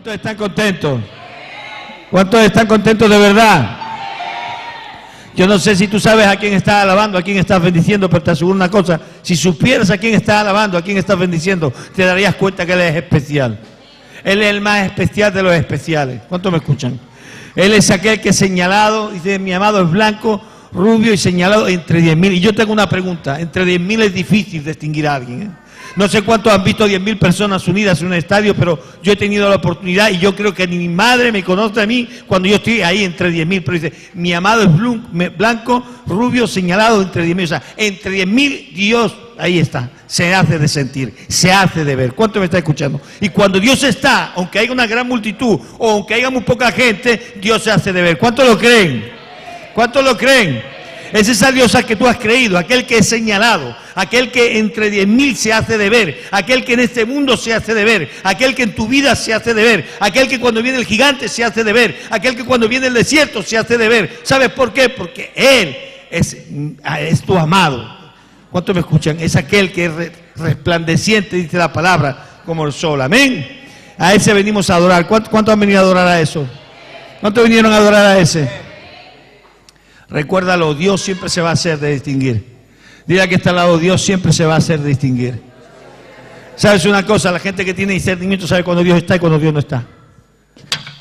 ¿Cuántos están contentos? ¿Cuántos están contentos de verdad? Yo no sé si tú sabes a quién estás alabando, a quién estás bendiciendo, pero te aseguro una cosa: si supieras a quién estás alabando, a quién estás bendiciendo, te darías cuenta que Él es especial. Él es el más especial de los especiales. ¿Cuántos me escuchan? Él es aquel que es señalado, dice: mi amado es blanco, rubio y señalado entre 10.000. Y yo tengo una pregunta: entre 10.000 es difícil distinguir a alguien, ¿eh? No sé cuántos han visto 10.000 personas unidas en un estadio, pero yo he tenido la oportunidad y yo creo que ni mi madre me conoce a mí cuando yo estoy ahí entre 10.000. Pero dice: mi amado es blanco, rubio, señalado entre 10.000. O sea, entre 10.000 Dios, ahí está, se hace de sentir, se hace de ver. ¿Cuánto me está escuchando? Y cuando Dios está, aunque haya una gran multitud o aunque haya muy poca gente, Dios se hace de ver. ¿Cuántos lo creen? ¿Cuántos lo creen? Es esa Dios al que tú has creído, aquel que es señalado, aquel que entre 10.000 se hace de ver, aquel que en este mundo se hace de ver, aquel que en tu vida se hace de ver, aquel que cuando viene el gigante se hace de ver, aquel que cuando viene el desierto se hace de ver. ¿Sabes por qué? Porque Él es tu amado. ¿Cuántos me escuchan? Es aquel que es resplandeciente, dice la palabra, como el sol. Amén. A ese venimos a adorar. ¿Cuántos han venido a adorar a eso? ¿Cuántos vinieron a adorar a ese? Recuérdalo, Dios siempre se va a hacer de distinguir. Dile que está al lado: Dios siempre se va a hacer de distinguir. ¿Sabes una cosa? La gente que tiene discernimiento sabe cuando Dios está y cuando Dios no está.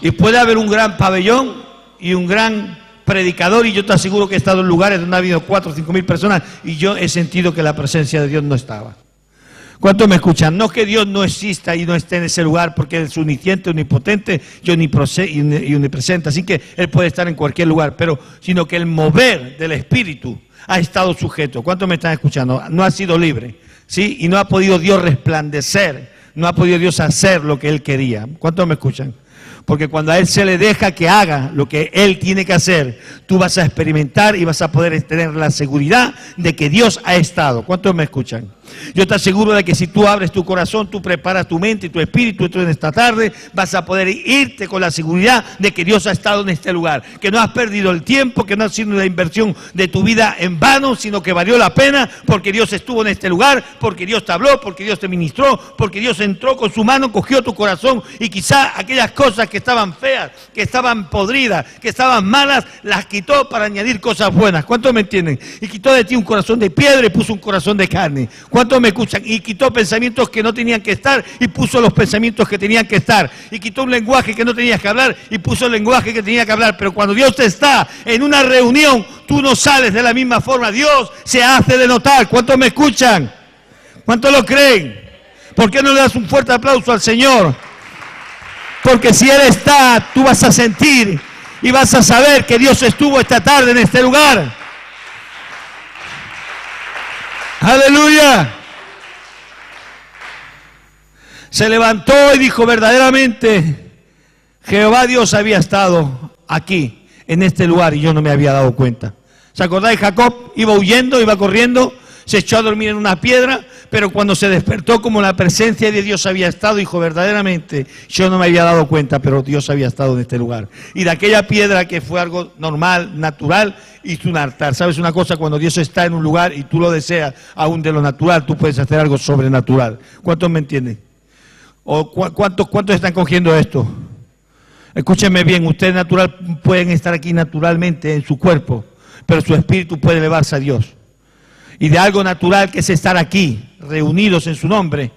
Y puede haber un gran pabellón y un gran predicador, y yo te aseguro que he estado en lugares donde ha habido 4 o 5.000 personas y yo he sentido que la presencia de Dios no estaba. ¿Cuántos me escuchan? No que Dios no exista y no esté en ese lugar, porque Él es omnisciente, omnipotente y omnipresente, así que Él puede estar en cualquier lugar, pero sino que el mover del Espíritu ha estado sujeto. ¿Cuántos me están escuchando? No ha sido libre, ¿sí? Y no ha podido Dios resplandecer, no ha podido Dios hacer lo que Él quería. ¿Cuántos me escuchan? Porque cuando a Él se le deja que haga lo que Él tiene que hacer, tú vas a experimentar y vas a poder tener la seguridad de que Dios ha estado. ¿Cuántos me escuchan? Yo te aseguro de que si tú abres tu corazón, tú preparas tu mente y tu espíritu, en esta tarde vas a poder irte con la seguridad de que Dios ha estado en este lugar, que no has perdido el tiempo, que no ha sido una inversión de tu vida en vano, sino que valió la pena porque Dios estuvo en este lugar, porque Dios te habló, porque Dios te ministró, porque Dios entró con su mano, cogió tu corazón y quizá aquellas cosas que estaban feas, que estaban podridas, que estaban malas, las quitó para añadir cosas buenas. ¿Cuántos me entienden? Y quitó de ti un corazón de piedra y puso un corazón de carne. ¿Cuántos me escuchan? Y quitó pensamientos que no tenían que estar y puso los pensamientos que tenían que estar. Y quitó un lenguaje que no tenías que hablar y puso el lenguaje que tenía que hablar. Pero cuando Dios está en una reunión, tú no sales de la misma forma. Dios se hace de notar. ¿Cuántos me escuchan? ¿Cuántos lo creen? ¿Por qué no le das un fuerte aplauso al Señor? Porque si Él está, tú vas a sentir y vas a saber que Dios estuvo esta tarde en este lugar. ¡Aleluya! Se levantó y dijo: verdaderamente Jehová Dios había estado aquí, en este lugar, y yo no me había dado cuenta. ¿Se acordáis? Jacob iba huyendo, iba corriendo, se echó a dormir en una piedra, pero cuando se despertó, como la presencia de Dios había estado, dijo: verdaderamente yo no me había dado cuenta, pero Dios había estado en este lugar. Y de aquella piedra, que fue algo normal, natural, hizo un altar. ¿Sabes una cosa? Cuando Dios está en un lugar y tú lo deseas, aún de lo natural, tú puedes hacer algo sobrenatural. ¿Cuántos me entienden? ¿O cuántos están cogiendo esto? Escúchenme bien, ustedes natural pueden estar aquí naturalmente en su cuerpo, pero su espíritu puede elevarse a Dios. Y de algo natural que es estar aquí, reunidos en su nombre,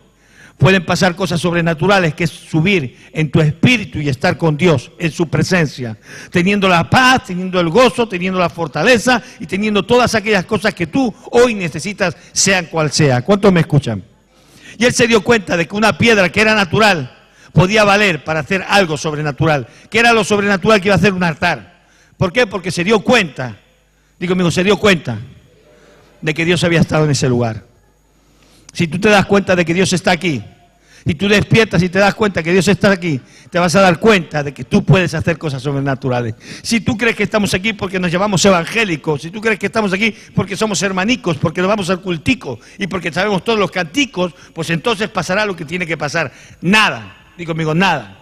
pueden pasar cosas sobrenaturales, que es subir en tu espíritu y estar con Dios, en su presencia, teniendo la paz, teniendo el gozo, teniendo la fortaleza y teniendo todas aquellas cosas que tú hoy necesitas, sean cual sea. ¿Cuántos me escuchan? Y él se dio cuenta de que una piedra que era natural podía valer para hacer algo sobrenatural. ¿Qué era lo sobrenatural que iba a hacer? Un altar. ¿Por qué? Porque se dio cuenta, digo amigo, se dio cuenta de que Dios había estado en ese lugar. Si tú te das cuenta de que Dios está aquí, y tú despiertas y te das cuenta que Dios está aquí, te vas a dar cuenta de que tú puedes hacer cosas sobrenaturales. Si tú crees que estamos aquí porque nos llamamos evangélicos, si tú crees que estamos aquí porque somos hermanicos, porque nos vamos al cultico y porque sabemos todos los canticos, pues entonces pasará lo que tiene que pasar. Nada, digo conmigo, nada.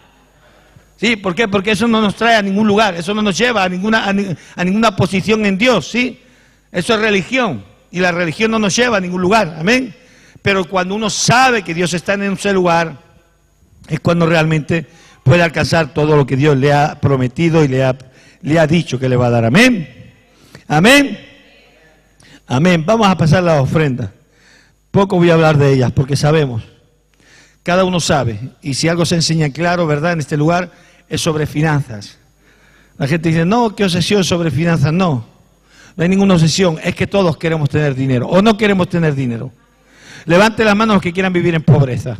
¿Sí? ¿Por qué? Porque eso no nos trae a ningún lugar, eso no nos lleva a ninguna posición en Dios, ¿sí? Eso es religión, y la religión no nos lleva a ningún lugar, amén. Pero cuando uno sabe que Dios está en ese lugar, es cuando realmente puede alcanzar todo lo que Dios le ha prometido y le ha dicho que le va a dar. Amén. Amén. Amén. Vamos a pasar las ofrendas. Poco voy a hablar de ellas porque sabemos. Cada uno sabe. Y si algo se enseña claro, ¿verdad? En este lugar es sobre finanzas. La gente dice, no, ¿qué obsesión sobre finanzas? No. No hay ninguna obsesión. Es que todos queremos tener dinero. O no queremos tener dinero. Levante las manos los que quieran vivir en pobreza.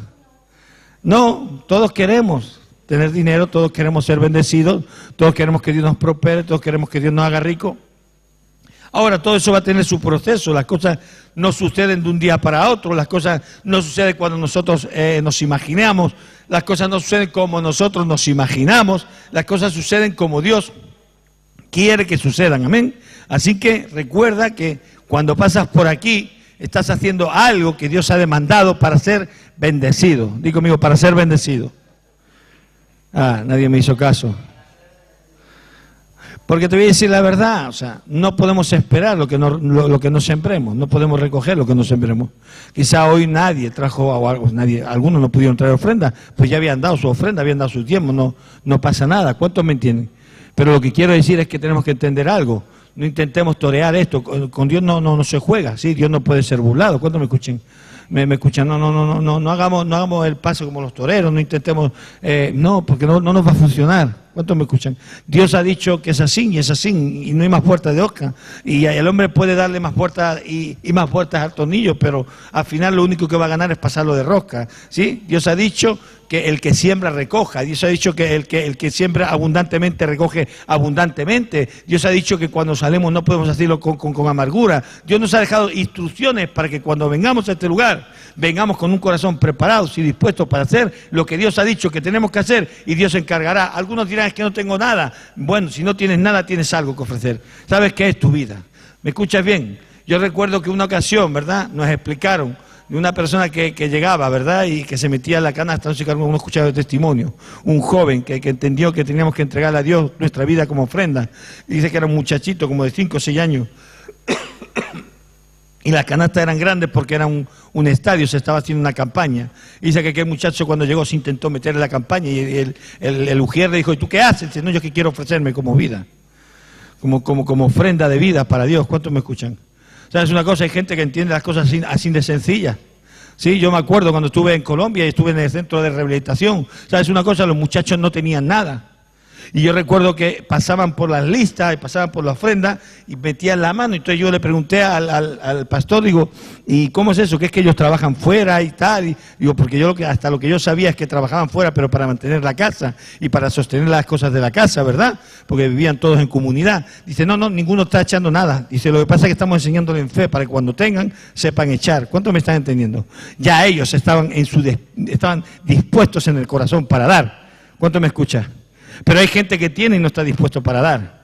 No, todos queremos tener dinero, todos queremos ser bendecidos, todos queremos que Dios nos prospere, todos queremos que Dios nos haga rico. Ahora, todo eso va a tener su proceso, las cosas no suceden de un día para otro, las cosas no suceden cuando nosotros nos imaginamos, las cosas no suceden como nosotros nos imaginamos, las cosas suceden como Dios quiere que sucedan, amén. Así que recuerda que cuando pasas por aquí, estás haciendo algo que Dios ha demandado para ser bendecido. Digo conmigo, para ser bendecido. Ah, nadie me hizo caso. Porque te voy a decir la verdad, o sea, no podemos esperar lo que no sembremos, no podemos recoger lo que no sembremos. Quizá hoy nadie trajo algo, algunos no pudieron traer ofrenda, pues ya habían dado su ofrenda, habían dado su tiempo, no pasa nada. ¿Cuántos me entienden? Pero lo que quiero decir es que tenemos que entender algo. No intentemos torear esto, con Dios no se juega, ¿sí? Dios no puede ser burlado. ¿Cuántos me escuchen? Me escuchan, no hagamos el paso como los toreros, no intentemos, no, porque no nos va a funcionar. ¿Cuántos me escuchan? Dios ha dicho que es así y es así, y no hay más puertas de hoja. Y el hombre puede darle más puertas y más puertas al tornillo, pero al final lo único que va a ganar es pasarlo de rosca, ¿sí? Dios ha dicho que el que siembra recoja. Dios ha dicho que el que siembra abundantemente recoge abundantemente. Dios ha dicho que cuando salimos no podemos hacerlo con amargura. Dios nos ha dejado instrucciones para que cuando vengamos a este lugar, vengamos con un corazón preparado y dispuesto para hacer lo que Dios ha dicho que tenemos que hacer, y Dios se encargará. Algunos dirán, es que no tengo nada. Bueno, si no tienes nada, tienes algo que ofrecer. ¿Sabes qué es tu vida? ¿Me escuchas bien? Yo recuerdo que una ocasión, ¿verdad?, nos explicaron de una persona que llegaba, ¿verdad?, y que se metía en la canasta, no sé si alguno escuchaba el testimonio, un joven que entendió que teníamos que entregarle a Dios nuestra vida como ofrenda. Y dice que era un muchachito como de 5 o 6 años. Y las canastas eran grandes porque era un estadio, se estaba haciendo una campaña. Y dice que aquel muchacho cuando llegó se intentó meter en la campaña y el ujier le dijo, ¿y tú qué haces? Dice, no, yo que quiero ofrecerme como vida, como ofrenda de vida para Dios. ¿Cuántos me escuchan? ¿Sabes una cosa? Hay gente que entiende las cosas así de sencillas. Sí, yo me acuerdo cuando estuve en Colombia y estuve en el centro de rehabilitación. ¿Sabes una cosa? Los muchachos no tenían nada. Y yo recuerdo que pasaban por las listas y pasaban por la ofrenda y metían la mano. Entonces yo le pregunté al pastor, digo, ¿y cómo es eso? ¿Que es que ellos trabajan fuera y tal? Y digo, porque yo hasta lo que yo sabía es que trabajaban fuera, pero para mantener la casa y para sostener las cosas de la casa, ¿verdad? Porque vivían todos en comunidad. Dice, no, ninguno está echando nada. Dice, lo que pasa es que estamos enseñándole en fe para que cuando tengan, sepan echar. ¿Cuántos me están entendiendo? Ya ellos estaban dispuestos en el corazón para dar. ¿Cuántos me escuchan? Pero hay gente que tiene y no está dispuesto para dar.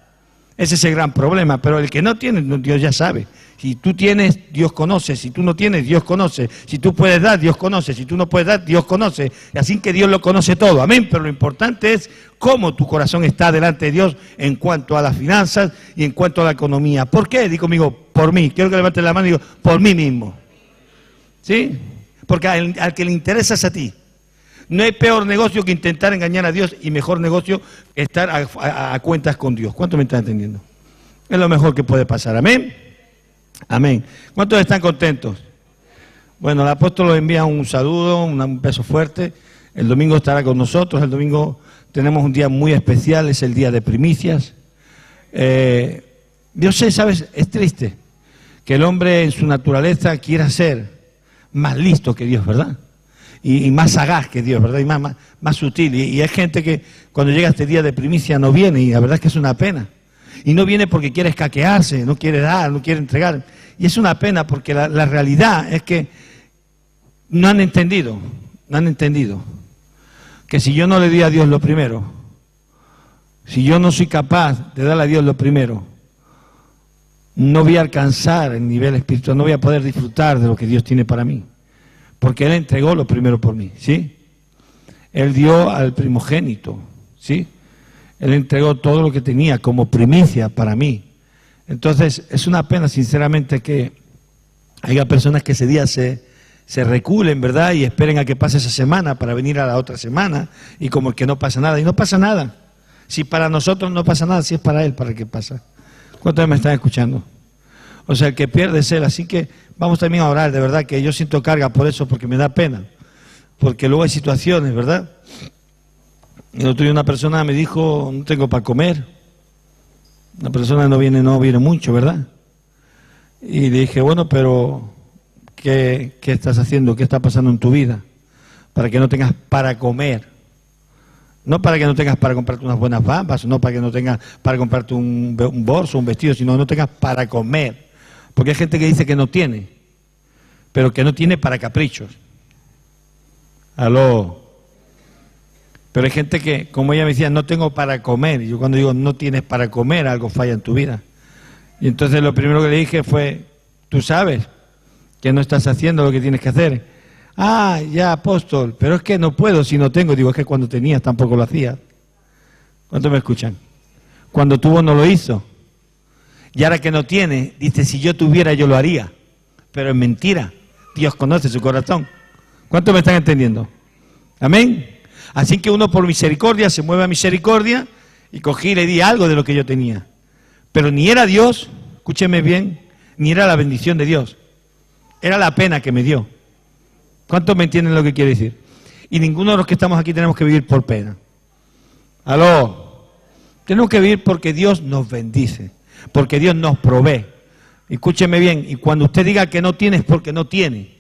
Ese es el gran problema. Pero el que no tiene, Dios ya sabe. Si tú tienes, Dios conoce. Si tú no tienes, Dios conoce. Si tú puedes dar, Dios conoce. Si tú no puedes dar, Dios conoce. Así que Dios lo conoce todo. Amén. Pero lo importante es cómo tu corazón está delante de Dios en cuanto a las finanzas y en cuanto a la economía. ¿Por qué? Digo conmigo, por mí. Quiero que levantes la mano y digo, por mí mismo. ¿Sí? Porque al que le interesa es a ti. No hay peor negocio que intentar engañar a Dios y mejor negocio que estar a cuentas con Dios. ¿Cuántos me están entendiendo? Es lo mejor que puede pasar. Amén. Amén. ¿Cuántos están contentos? Bueno, el apóstol les envía un saludo, un beso fuerte. El domingo estará con nosotros. El domingo tenemos un día muy especial, es el día de primicias. Yo sé, ¿sabes? Es triste que el hombre en su naturaleza quiera ser más listo que Dios, ¿verdad? Y más sagaz que Dios, ¿verdad? Y más sutil. Y hay gente que cuando llega este día de primicia no viene, y la verdad es que es una pena. Y no viene porque quiere escaquearse, no quiere dar, no quiere entregar. Y es una pena porque la realidad es que no han entendido que si yo no le doy a Dios lo primero, si yo no soy capaz de darle a Dios lo primero, no voy a alcanzar el nivel espiritual, no voy a poder disfrutar de lo que Dios tiene para mí. Porque Él entregó lo primero por mí, ¿sí? Él dio al primogénito, ¿sí? Él entregó todo lo que tenía como primicia para mí. Entonces, es una pena, sinceramente, que haya personas que ese día se se reculen, ¿verdad? Y esperen a que pase esa semana para venir a la otra semana, y como que no pasa nada, y no pasa nada. Si para nosotros no pasa nada, si es para Él, ¿para qué pasa? ¿Cuántos me están escuchando? O sea, el que pierde es Él, así que vamos también a orar, de verdad, que yo siento carga por eso, porque me da pena, porque luego hay situaciones, ¿verdad? El otro día una persona me dijo, no tengo para comer, una persona no viene mucho, ¿verdad? Y le dije, bueno, pero ¿qué estás haciendo? ¿Qué está pasando en tu vida? Para que no tengas para comer. No para que no tengas para comprarte unas buenas bambas, no para que no tengas para comprarte un bolso, un vestido, sino que no tengas para comer. Porque hay gente que dice que no tiene, pero que no tiene para caprichos. Aló. Pero hay gente que, como ella me decía, no tengo para comer. Y yo cuando digo no tienes para comer, algo falla en tu vida. Y entonces lo primero que le dije fue, tú sabes que no estás haciendo lo que tienes que hacer. Ah, ya, apóstol, pero es que no puedo si no tengo. Digo, es que cuando tenías tampoco lo hacías. ¿Cuántos me escuchan? Cuando tuvo no lo hizo. Y ahora que no tiene, dice, si yo tuviera yo lo haría. Pero es mentira. Dios conoce su corazón. ¿Cuántos me están entendiendo? Amén. Así que uno por misericordia se mueve a misericordia y cogí y le di algo de lo que yo tenía. Pero ni era Dios, escúcheme bien, ni era la bendición de Dios. Era la pena que me dio. ¿Cuántos me entienden lo que quiero decir? Y ninguno de los que estamos aquí tenemos que vivir por pena. Aló. Tenemos que vivir porque Dios nos bendice, porque Dios nos provee. Escúcheme bien, y cuando usted diga que no tiene es porque no tiene.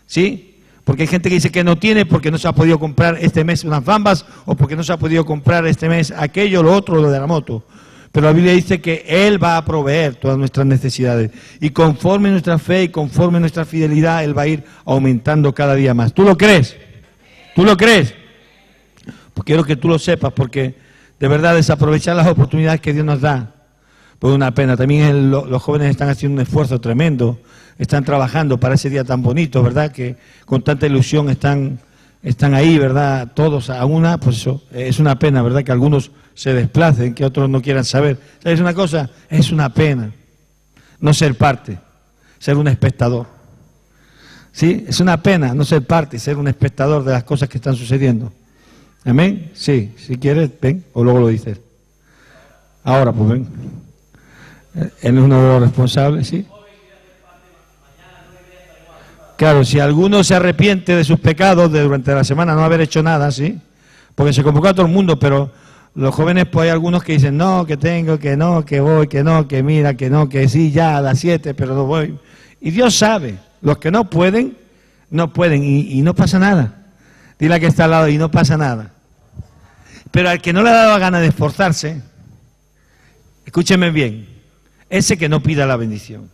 ¿Sí? Porque hay gente que dice que no tiene porque no se ha podido comprar este mes unas bambas o porque no se ha podido comprar este mes aquello, lo otro, lo de la moto. Pero la Biblia dice que Él va a proveer todas nuestras necesidades. Y conforme nuestra fe y conforme nuestra fidelidad, Él va a ir aumentando cada día más. ¿Tú lo crees? ¿Tú lo crees? Pues quiero que tú lo sepas, porque de verdad desaprovechar las oportunidades que Dios nos da, pues una pena. También los jóvenes están haciendo un esfuerzo tremendo, están trabajando para ese día tan bonito, ¿verdad? Que con tanta ilusión están ahí, ¿verdad? Todos a una, pues eso, es una pena, ¿verdad? Que algunos se desplacen, que otros no quieran saber. ¿Sabes una cosa? Es una pena no ser parte, ser un espectador. ¿Sí? Es una pena no ser parte y ser un espectador de las cosas que están sucediendo. ¿Amén? Sí, si quieres, ven, o luego lo dices. Ahora, pues ven. Él es uno de los responsables, ¿sí? Claro, si alguno se arrepiente de sus pecados de durante la semana no haber hecho nada, ¿sí? Porque se convocó a todo el mundo, pero los jóvenes, pues hay algunos que dicen, no, que tengo, que no, que voy, que no, que mira, que no, que sí, ya a las 7, pero no voy. Y Dios sabe, los que no pueden, no pueden, y no pasa nada. Dile a que está al lado y no pasa nada. Pero al que no le ha dado la gana de esforzarse, escúcheme bien, ese que no pida la bendición.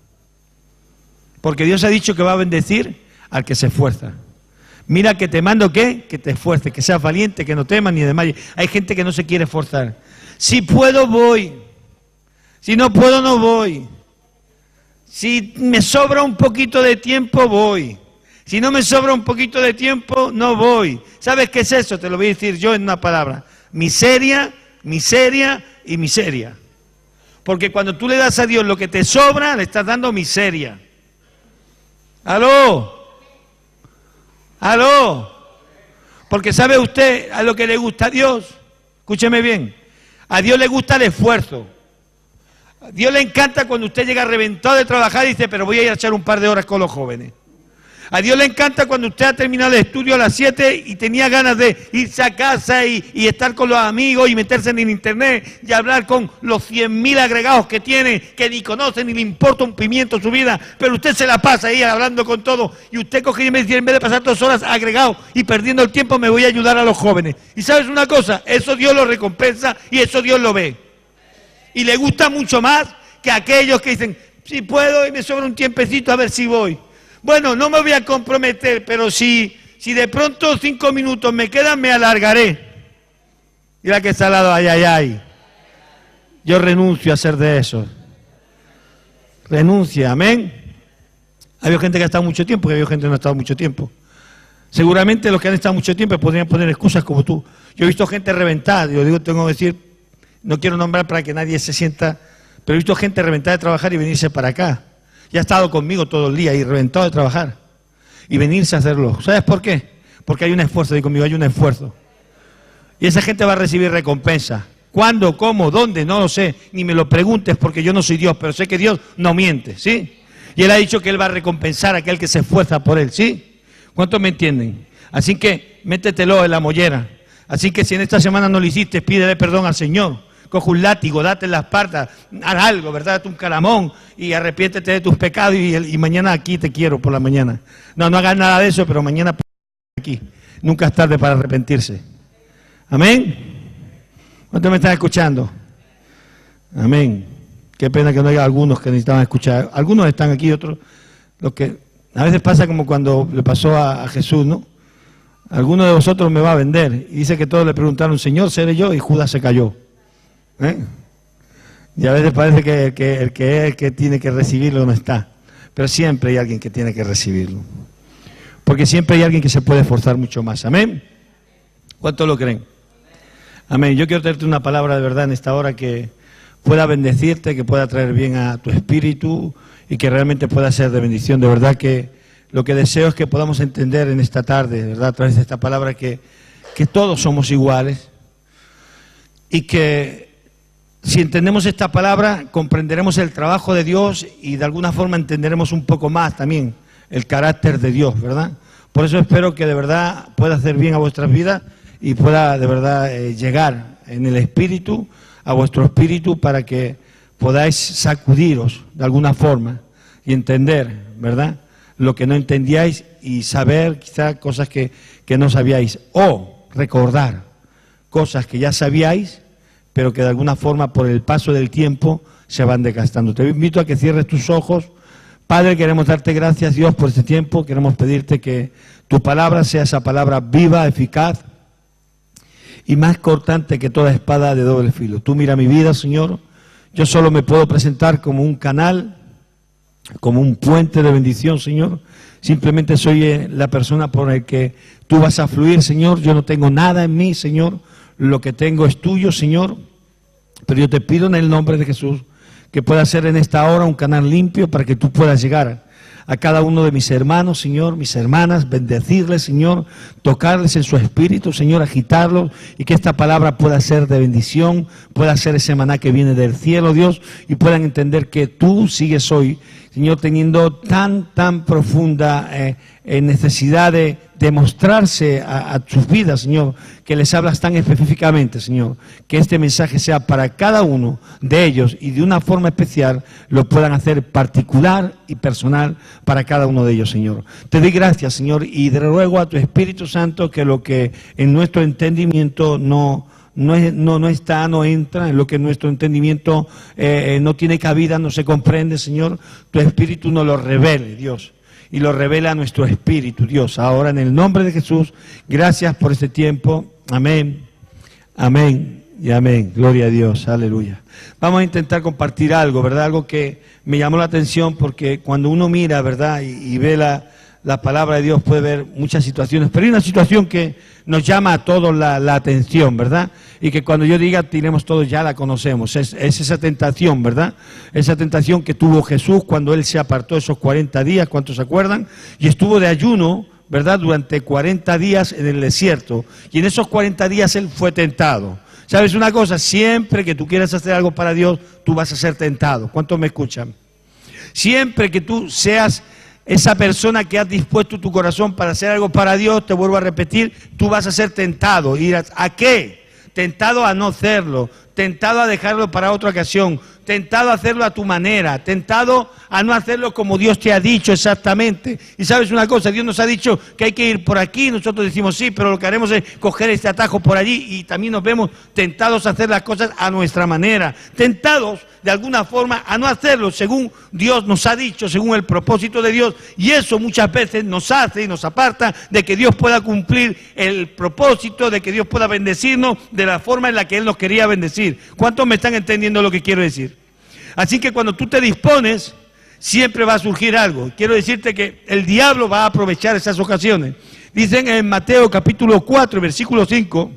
Porque Dios ha dicho que va a bendecir al que se esfuerza. Mira que te mando ¿qué? Que te esfuerces, que seas valiente, que no temas ni desmayes. Hay gente que no se quiere esforzar. Si puedo, voy. Si no puedo, no voy. Si me sobra un poquito de tiempo, voy. Si no me sobra un poquito de tiempo, no voy. ¿Sabes qué es eso? Te lo voy a decir yo en una palabra. Miseria, miseria y miseria. Porque cuando tú le das a Dios lo que te sobra, le estás dando miseria. ¡Aló! ¡Aló! Porque ¿sabe usted a lo que le gusta a Dios? Escúcheme bien. A Dios le gusta el esfuerzo. A Dios le encanta cuando usted llega reventado de trabajar y dice, pero voy a ir a echar un par de horas con los jóvenes. A Dios le encanta cuando usted ha terminado el estudio a las 7 y tenía ganas de irse a casa y estar con los amigos y meterse en el internet y hablar con los 100.000 agregados que tiene, que ni conocen ni le importa un pimiento su vida, pero usted se la pasa ahí hablando con todo y usted coge y me dice, en vez de pasar 2 horas agregado y perdiendo el tiempo, me voy a ayudar a los jóvenes. Y ¿sabes una cosa? Eso Dios lo recompensa y eso Dios lo ve. Y le gusta mucho más que aquellos que dicen, si puedo y me sobra un tiempecito a ver si voy. Bueno, no me voy a comprometer, pero si de pronto 5 minutos me quedan, me alargaré. Mira que está al lado, ay, ay, ay. Yo renuncio a ser de eso. Renuncia, amén. Ha habido gente que ha estado mucho tiempo, y ha habido gente que no ha estado mucho tiempo. Seguramente los que han estado mucho tiempo podrían poner excusas como tú. Yo he visto gente reventada, yo digo, tengo que decir, no quiero nombrar para que nadie se sienta, pero he visto gente reventada de trabajar y venirse para acá. Y ha estado conmigo todo el día y reventado de trabajar. y venirse a hacerlo. ¿Sabes por qué? Porque hay un esfuerzo, digo conmigo, hay un esfuerzo. Y esa gente va a recibir recompensa. ¿Cuándo, cómo, dónde? No lo sé, ni me lo preguntes porque yo no soy Dios, pero sé que Dios no miente, ¿sí? Y Él ha dicho que Él va a recompensar a aquel que se esfuerza por Él, ¿sí? ¿Cuántos me entienden? Así que métetelo en la mollera. Así que si en esta semana no lo hiciste, pídele perdón al Señor. Coge un látigo, date en las patas, haz algo, ¿verdad? Date un calamón y arrepiéntete de tus pecados y mañana aquí te quiero por la mañana. No hagas nada de eso, pero mañana aquí. Nunca es tarde para arrepentirse. Amén. ¿Cuántos me están escuchando? Amén. Qué pena que no haya algunos que necesitaban escuchar. Algunos están aquí, otros. Los que a veces pasa como cuando le pasó a Jesús, ¿no? Alguno de vosotros me va a vender. Y dice que todos le preguntaron, Señor, ¿seré yo? Y Judas se cayó. Y a veces parece que el que tiene que recibirlo no está. Pero siempre hay alguien que tiene que recibirlo. Porque siempre hay alguien que se puede esforzar mucho más. Amén. ¿Cuántos lo creen? Amén. Yo quiero traerte una palabra de verdad en esta hora que pueda bendecirte, que pueda traer bien a tu espíritu y que realmente pueda ser de bendición. De verdad que lo que deseo es que podamos entender en esta tarde, de verdad, a través de esta palabra, que todos somos iguales y que si entendemos esta palabra comprenderemos el trabajo de Dios y de alguna forma entenderemos un poco más también el carácter de Dios, ¿verdad? Por eso espero que de verdad pueda hacer bien a vuestras vidas y pueda de verdad llegar en el espíritu, a vuestro espíritu, para que podáis sacudiros de alguna forma y entender, ¿verdad?, lo que no entendíais y saber quizá cosas que no sabíais, o recordar cosas que ya sabíais, pero que de alguna forma por el paso del tiempo se van desgastando. Te invito a que cierres tus ojos. Padre, queremos darte gracias, Dios, por este tiempo. Queremos pedirte que tu palabra sea esa palabra viva, eficaz y más cortante que toda espada de doble filo. Tú mira mi vida, Señor. Yo solo me puedo presentar como un canal, como un puente de bendición, Señor. Simplemente soy la persona por la que tú vas a fluir, Señor. Yo no tengo nada en mí, Señor. Lo que tengo es tuyo, Señor. Pero yo te pido en el nombre de Jesús que pueda ser en esta hora un canal limpio para que tú puedas llegar a cada uno de mis hermanos, Señor, mis hermanas, bendecirles, Señor, tocarles en su espíritu, Señor, agitarlos, y que esta palabra pueda ser de bendición, pueda ser ese maná que viene del cielo, Dios, y puedan entender que tú sigues hoy, Señor, teniendo tan profunda necesidad de demostrarse a sus vidas, Señor, que les hablas tan específicamente, Señor, que este mensaje sea para cada uno de ellos y de una forma especial lo puedan hacer particular y personal para cada uno de ellos, Señor. Te doy gracias, Señor, y te ruego a tu Espíritu Santo que lo que en nuestro entendimiento no está, no entra, en lo que nuestro entendimiento no tiene cabida, no se comprende, Señor, tu Espíritu nos lo revele, Dios, y lo revela a nuestro espíritu, Dios. Ahora, en el nombre de Jesús, gracias por este tiempo. Amén, amén y amén. Gloria a Dios, aleluya. Vamos a intentar compartir algo, ¿verdad? Algo que me llamó la atención porque cuando uno mira, ¿verdad? Y ve la palabra de Dios puede ver muchas situaciones, pero hay una situación que nos llama a todos la atención, ¿verdad? Y que cuando yo diga tenemos todos ya la conocemos, es esa tentación, ¿verdad? Esa tentación que tuvo Jesús cuando Él se apartó esos 40 días, ¿cuántos se acuerdan? Y estuvo de ayuno, ¿verdad? Durante 40 días en el desierto, y en esos 40 días Él fue tentado. ¿Sabes una cosa? Siempre que tú quieras hacer algo para Dios, tú vas a ser tentado. ¿Cuántos me escuchan? Siempre que tú seas esa persona que has dispuesto tu corazón para hacer algo para Dios, te vuelvo a repetir, tú vas a ser tentado. ¿Y dirás, a qué? Tentado a no hacerlo, tentado a dejarlo para otra ocasión, tentado a hacerlo a tu manera, tentado a no hacerlo como Dios te ha dicho exactamente. Y sabes una cosa, Dios nos ha dicho que hay que ir por aquí, nosotros decimos sí, pero lo que haremos es coger este atajo por allí, y también nos vemos tentados a hacer las cosas a nuestra manera, tentados de alguna forma a no hacerlo según Dios nos ha dicho, según el propósito de Dios, y eso muchas veces nos hace y nos aparta de que Dios pueda cumplir el propósito, de que Dios pueda bendecirnos de la forma en la que Él nos quería bendecir. ¿Cuántos me están entendiendo lo que quiero decir? Así que cuando tú te dispones, siempre va a surgir algo. Quiero decirte que el diablo va a aprovechar esas ocasiones. Dicen en Mateo capítulo 4, versículo 5,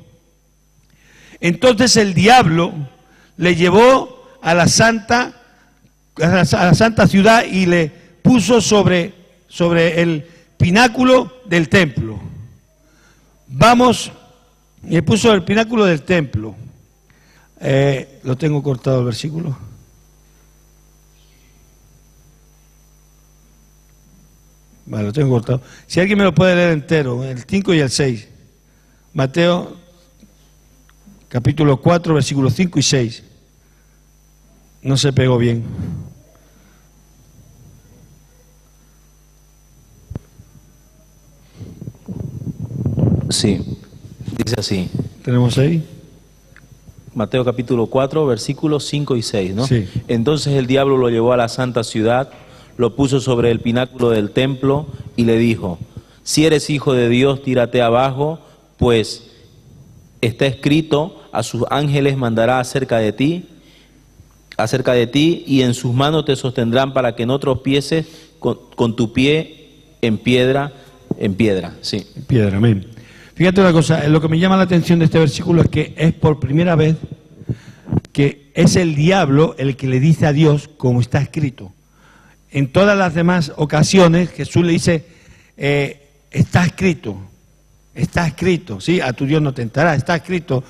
entonces el diablo le llevó a la santa ciudad y le puso sobre el pináculo del templo. Vamos, me puso el pináculo del templo. Lo tengo cortado el versículo. Vale, lo tengo cortado. Si alguien me lo puede leer entero, el 5 y el 6. Mateo, capítulo 4, versículos 5 y 6. No se pegó bien. Sí, dice así. ¿Tenemos ahí? Mateo capítulo 4, versículos 5 y 6, ¿no? Sí. Entonces el diablo lo llevó a la santa ciudad, lo puso sobre el pináculo del templo y le dijo: si eres hijo de Dios, tírate abajo, pues está escrito, a sus ángeles mandará acerca de ti, y en sus manos te sostendrán para que no tropieces con tu pie en piedra, sí. En piedra, amén. Fíjate una cosa, lo que me llama la atención de este versículo es que es por primera vez que es el diablo el que le dice a Dios como está escrito. En todas las demás ocasiones Jesús le dice, está escrito, ¿sí? A tu Dios no tentará, está escrito,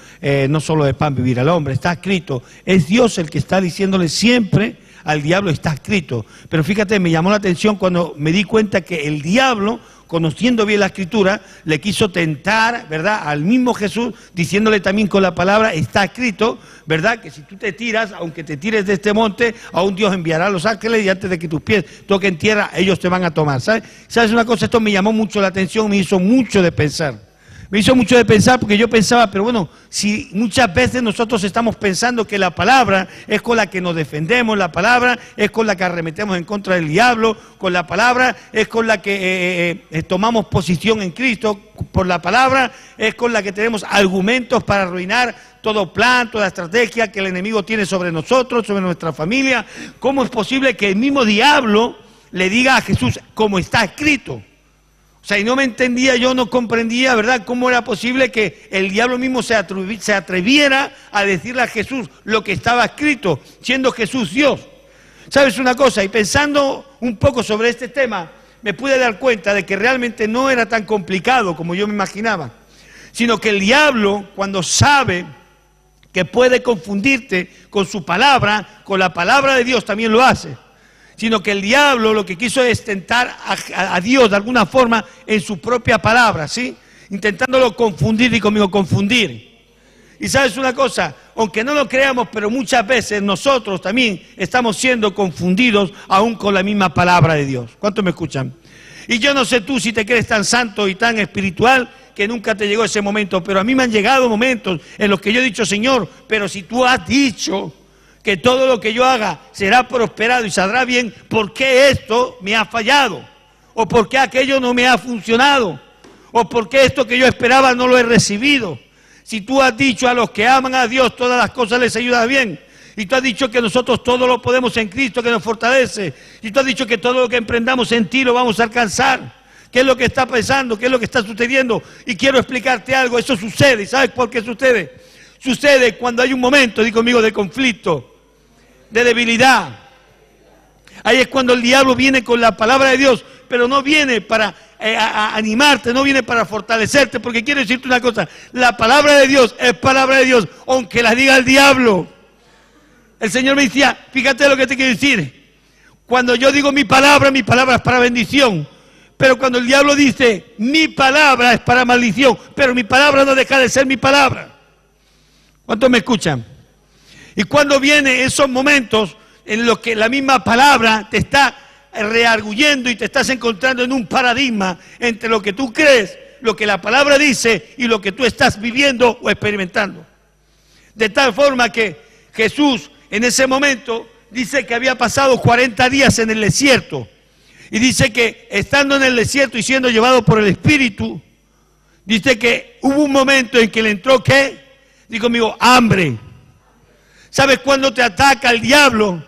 no solo de pan vivirá el hombre, está escrito. Es Dios el que está diciéndole siempre al diablo, está escrito. Pero fíjate, me llamó la atención cuando me di cuenta que el diablo, conociendo bien la escritura, le quiso tentar, ¿verdad?, al mismo Jesús, diciéndole también con la palabra, está escrito, ¿verdad?, que si tú te tiras, aunque te tires de este monte, aún Dios enviará a los ángeles y antes de que tus pies toquen tierra, ellos te van a tomar. ¿Sabes una cosa? Esto me llamó mucho la atención, me hizo mucho de pensar. Me hizo mucho de pensar porque yo pensaba, pero bueno, si muchas veces nosotros estamos pensando que la palabra es con la que nos defendemos, la palabra es con la que arremetemos en contra del diablo, con la palabra es con la que tomamos posición en Cristo, por la palabra es con la que tenemos argumentos para arruinar todo plan, toda estrategia que el enemigo tiene sobre nosotros, sobre nuestra familia. ¿Cómo es posible que el mismo diablo le diga a Jesús como está escrito? O sea, y no me entendía, yo no comprendía, ¿verdad?, cómo era posible que el diablo mismo se atreviera a decirle a Jesús lo que estaba escrito, siendo Jesús Dios. ¿Sabes una cosa? Y pensando un poco sobre este tema, me pude dar cuenta de que realmente no era tan complicado como yo me imaginaba, sino que el diablo, cuando sabe que puede confundirte con su palabra, con la palabra de Dios, también lo hace. Sino que el diablo lo que quiso es tentar a Dios de alguna forma en su propia palabra, ¿sí? Intentándolo confundir, y conmigo confundir. Y sabes una cosa, aunque no lo creamos, pero muchas veces nosotros también estamos siendo confundidos aún con la misma palabra de Dios. ¿Cuántos me escuchan? Y yo no sé tú si te crees tan santo y tan espiritual que nunca te llegó ese momento, pero a mí me han llegado momentos en los que yo he dicho, Señor, pero si tú has dicho que todo lo que yo haga será prosperado y saldrá bien, ¿por qué esto me ha fallado? ¿O por qué aquello no me ha funcionado? ¿O por qué esto que yo esperaba no lo he recibido? Si tú has dicho a los que aman a Dios todas las cosas les ayuda bien, y tú has dicho que nosotros todo lo podemos en Cristo que nos fortalece, y tú has dicho que todo lo que emprendamos en ti lo vamos a alcanzar, ¿qué es lo que está pasando? ¿Qué es lo que está sucediendo? Y quiero explicarte algo, eso sucede, ¿y sabes por qué sucede? Sucede cuando hay un momento, di conmigo, de conflicto, de debilidad. Ahí es cuando el diablo viene con la palabra de Dios, pero no viene para animarte, no viene para fortalecerte, porque quiero decirte una cosa, la palabra de Dios es palabra de Dios, aunque la diga el diablo. El Señor me decía, fíjate lo que te quiero decir, cuando yo digo mi palabra es para bendición, pero cuando el diablo dice mi palabra es para maldición, pero mi palabra no deja de ser mi palabra. ¿Cuántos me escuchan? Y cuando vienen esos momentos en los que la misma palabra te está rearguyendo y te estás encontrando en un paradigma entre lo que tú crees, lo que la palabra dice y lo que tú estás viviendo o experimentando. De tal forma que Jesús en ese momento dice que había pasado 40 días en el desierto. Y dice que estando en el desierto y siendo llevado por el Espíritu, dice que hubo un momento en que le entró, ¿qué? Digo conmigo, hambre. ¿Sabes cuándo te ataca el diablo?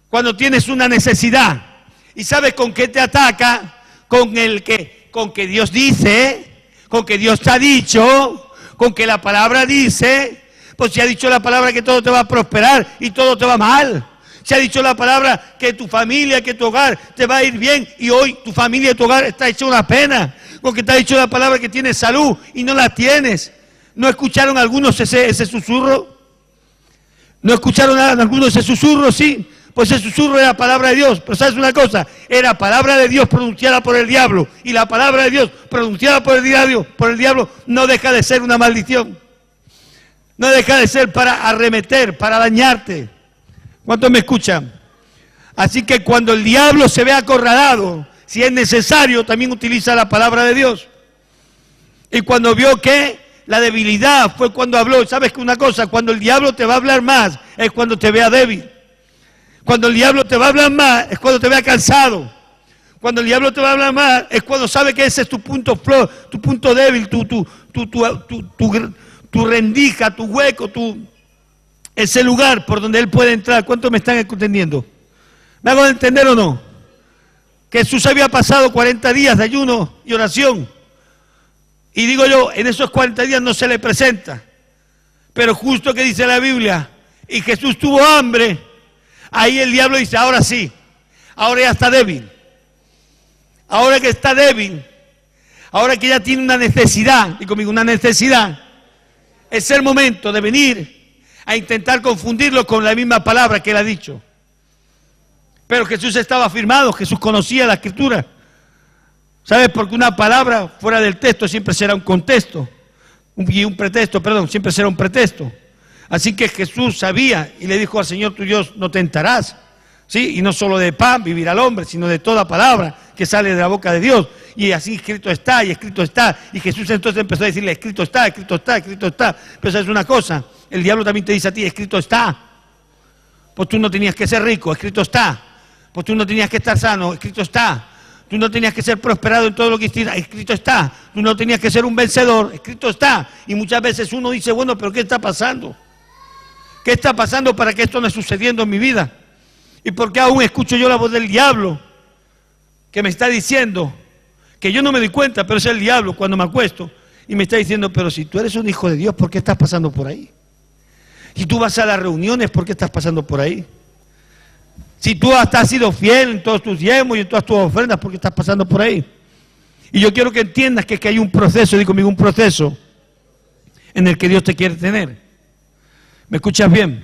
Cuando tienes una necesidad. ¿Y sabes con qué te ataca? Con que Dios dice, con que Dios te ha dicho, con que la palabra dice. Pues si ha dicho la palabra que todo te va a prosperar y todo te va mal. Se ha dicho la palabra que tu familia, que tu hogar te va a ir bien, y hoy tu familia y tu hogar está hecho una pena, porque te ha dicho la palabra que tienes salud y no la tienes. ¿No escucharon algunos ese susurro? ¿No escucharon algunos ese susurro? Sí. Pues ese susurro era palabra de Dios. Pero ¿sabes una cosa? Era palabra de Dios pronunciada por el diablo. Y la palabra de Dios pronunciada por el diablo no deja de ser una maldición. No deja de ser para arremeter, para dañarte. ¿Cuántos me escuchan? Así que cuando el diablo se ve acorralado, si es necesario, también utiliza la palabra de Dios. Y cuando vio que la debilidad fue cuando habló. ¿Sabes que una cosa? Cuando el diablo te va a hablar más, es cuando te vea débil. Cuando el diablo te va a hablar más, es cuando te vea cansado. Cuando el diablo te va a hablar más, es cuando sabe que ese es tu punto tu punto débil, tu rendija, tu hueco, ese lugar por donde él puede entrar. ¿Cuántos me están entendiendo? ¿Me hago entender o no? Que Jesús había pasado 40 días de ayuno y oración. Y digo yo, en esos 40 días no se le presenta. Pero justo que dice la Biblia, y Jesús tuvo hambre, ahí el diablo dice, ahora sí, ahora ya está débil. Ahora que está débil, ahora que ya tiene una necesidad, y conmigo una necesidad, es el momento de venir a intentar confundirlo con la misma palabra que él ha dicho. Pero Jesús estaba afirmado, Jesús conocía la Escritura. ¿Sabes? Porque una palabra fuera del texto siempre será un contexto, un pretexto, siempre será un pretexto. Así que Jesús sabía y le dijo al Señor tu Dios, no tentarás, ¿sí? Y no solo de pan vivirá el hombre, sino de toda palabra que sale de la boca de Dios. Y así escrito está, y escrito está. Y Jesús entonces empezó a decirle, escrito está, escrito está, escrito está. Pero ¿sabes una cosa? El diablo también te dice a ti, escrito está. Pues tú no tenías que ser rico, escrito está. Pues tú no tenías que estar sano, escrito está. Tú no tenías que ser prosperado en todo lo que hicieras, escrito está. Tú no tenías que ser un vencedor, escrito está. Y muchas veces uno dice, bueno, pero ¿qué está pasando? ¿Qué está pasando para que esto no esté sucediendo en mi vida? ¿Y por qué aún escucho yo la voz del diablo que me está diciendo, que yo no me doy cuenta, pero es el diablo cuando me acuesto, y me está diciendo, pero si tú eres un hijo de Dios, ¿por qué estás pasando por ahí? Si tú vas a las reuniones, ¿por qué estás pasando por ahí? Si tú hasta has sido fiel en todos tus diezmos y en todas tus ofrendas, ¿por qué estás pasando por ahí? Y yo quiero que entiendas que hay un proceso, digo conmigo, un proceso en el que Dios te quiere tener. ¿Me escuchas bien?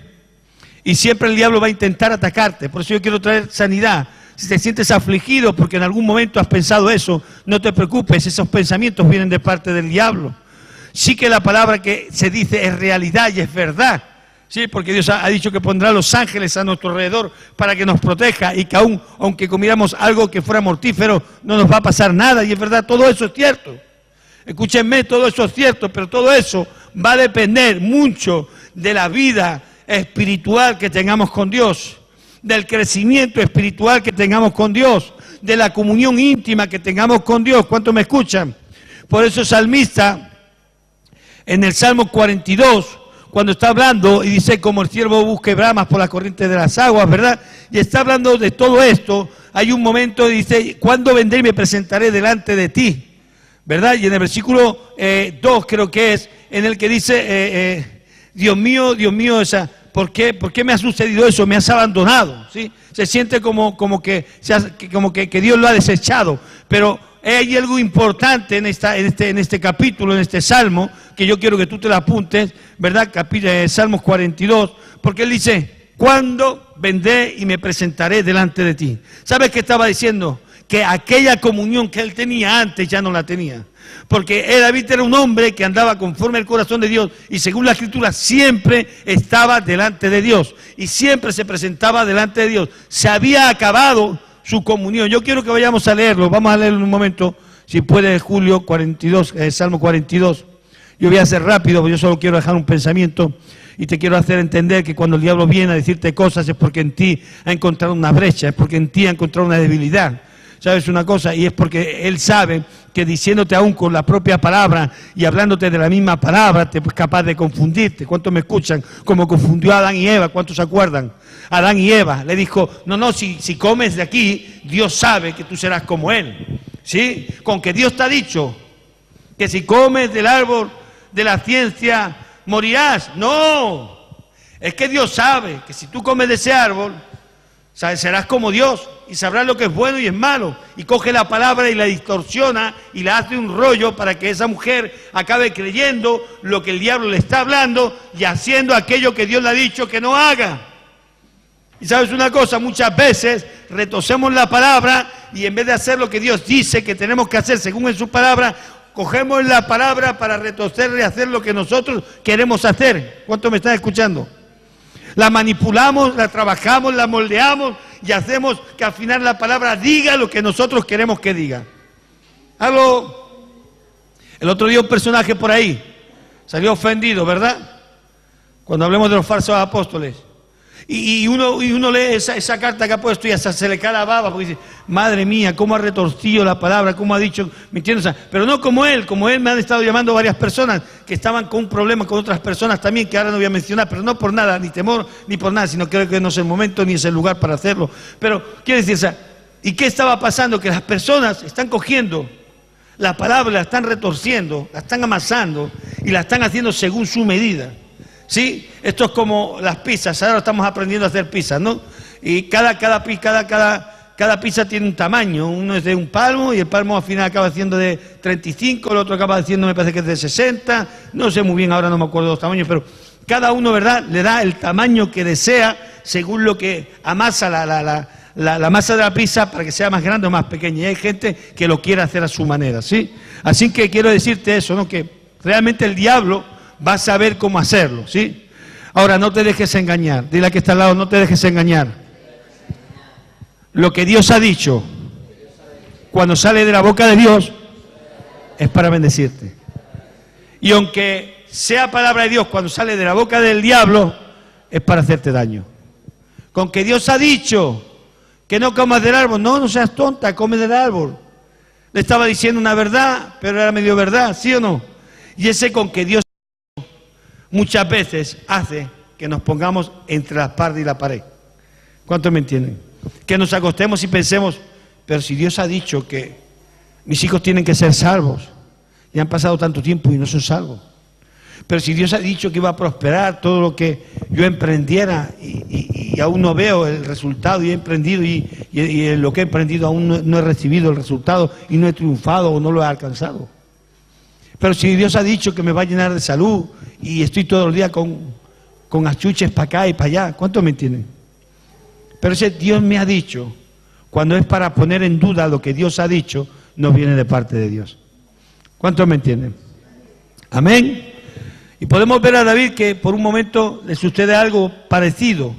Y siempre el diablo va a intentar atacarte. Por eso yo quiero traer sanidad. Si te sientes afligido porque en algún momento has pensado eso, no te preocupes, esos pensamientos vienen de parte del diablo. Sí que la palabra que se dice es realidad y es verdad. Sí, porque Dios ha dicho que pondrá los ángeles a nuestro alrededor para que nos proteja y que aunque comiéramos algo que fuera mortífero, no nos va a pasar nada. Y es verdad, todo eso es cierto. Escúchenme, todo eso es cierto, pero todo eso va a depender mucho de la vida espiritual que tengamos con Dios, del crecimiento espiritual que tengamos con Dios, de la comunión íntima que tengamos con Dios. ¿Cuántos me escuchan? Por eso el salmista, en el Salmo 42, cuando está hablando y dice, como el ciervo busca y bramas por la corriente de las aguas, ¿verdad? Y está hablando de todo esto, hay un momento y dice, ¿cuándo vendré y me presentaré delante de ti? ¿Verdad? Y en el versículo 2 creo que es, en el que dice, Dios mío, ¿por qué me ha sucedido eso? Me has abandonado, ¿sí? Se siente como que Dios lo ha desechado, pero hay algo importante en este capítulo, en este salmo, que yo quiero que tú te lo apuntes, ¿verdad? Salmos 42, porque él dice, ¿cuándo vendré y me presentaré delante de ti? ¿Sabes qué estaba diciendo? Que aquella comunión que él tenía antes ya no la tenía. Porque David era un hombre que andaba conforme al corazón de Dios y según la Escritura siempre estaba delante de Dios y siempre se presentaba delante de Dios. Se había acabado su comunión. Yo quiero que vayamos a leerlo. Vamos a leerlo en un momento, si puede, Julio 42, Salmo 42. Yo voy a hacer rápido, porque yo solo quiero dejar un pensamiento y te quiero hacer entender que cuando el diablo viene a decirte cosas es porque en ti ha encontrado una brecha, es porque en ti ha encontrado una debilidad. ¿Sabes una cosa? Y es porque él sabe que diciéndote aún con la propia palabra y hablándote de la misma palabra, te es capaz de confundirte. ¿Cuántos me escuchan? Como confundió a Adán y Eva, ¿cuántos se acuerdan? Adán y Eva le dijo, no, si comes de aquí, Dios sabe que tú serás como él. ¿Sí? Con que Dios te ha dicho que si comes del árbol de la ciencia morirás. No, es que Dios sabe que si tú comes de ese árbol, ¿Sabes? Serás como Dios y sabrás lo que es bueno y es malo. Y coge la palabra y la distorsiona y la hace un rollo para que esa mujer acabe creyendo lo que el diablo le está hablando y haciendo aquello que Dios le ha dicho que no haga. Y sabes una cosa, muchas veces retorcemos la palabra y en vez de hacer lo que Dios dice que tenemos que hacer según en su palabra, cogemos la palabra para retorcerle y hacer lo que nosotros queremos hacer. ¿Cuántos me están escuchando? La manipulamos, la trabajamos, la moldeamos y hacemos que al final la palabra diga lo que nosotros queremos que diga. El otro día un personaje por ahí salió ofendido, ¿verdad? Cuando hablemos de los falsos apóstoles. Y uno lee esa carta que ha puesto y hasta se le cae la baba porque dice, madre mía, cómo ha retorcido la palabra, cómo ha dicho, ¿me entiendes? Pero no como él me han estado llamando varias personas que estaban con un problema con otras personas también, que ahora no voy a mencionar, pero no por nada, ni temor, ni por nada, sino creo que no es el momento ni es el lugar para hacerlo. Pero, quiere decir, ¿y qué estaba pasando? Que las personas están cogiendo la palabra, la están retorciendo, la están amasando y la están haciendo según su medida. ¿Sí? Esto es como las pizzas, ahora estamos aprendiendo a hacer pizzas, ¿no? Y cada pizza tiene un tamaño, uno es de un palmo y el palmo al final acaba siendo de 35, el otro acaba siendo, me parece que es de 60, no sé muy bien, ahora no me acuerdo de los tamaños, pero cada uno, ¿verdad?, le da el tamaño que desea según lo que amasa la masa de la pizza para que sea más grande o más pequeña. Y hay gente que lo quiere hacer a su manera, ¿sí? Así que quiero decirte eso, ¿no? Que realmente el diablo va a saber cómo hacerlo, ¿sí? Ahora, no te dejes engañar. Dile a que está al lado, no te dejes engañar. Lo que Dios ha dicho, cuando sale de la boca de Dios, es para bendecirte. Y aunque sea palabra de Dios, cuando sale de la boca del diablo, es para hacerte daño. Con que Dios ha dicho que no comas del árbol, no seas tonta, come del árbol. Le estaba diciendo una verdad, pero era medio verdad, ¿sí o no? Y ese con que Dios muchas veces hace que nos pongamos entre la espada y la pared. ¿Cuántos me entienden? Que nos acostemos y pensemos, pero si Dios ha dicho que mis hijos tienen que ser salvos, y han pasado tanto tiempo y no son salvos. Pero si Dios ha dicho que iba a prosperar todo lo que yo emprendiera y aún no veo el resultado y he emprendido y en lo que he emprendido aún no he recibido el resultado y no he triunfado o no lo he alcanzado. Pero si Dios ha dicho que me va a llenar de salud y estoy todo el día con achuches para acá y para allá, ¿cuántos me entienden? Pero ese Dios me ha dicho, cuando es para poner en duda lo que Dios ha dicho, no viene de parte de Dios. ¿Cuántos me entienden? Amén. Y podemos ver a David que por un momento le sucede algo parecido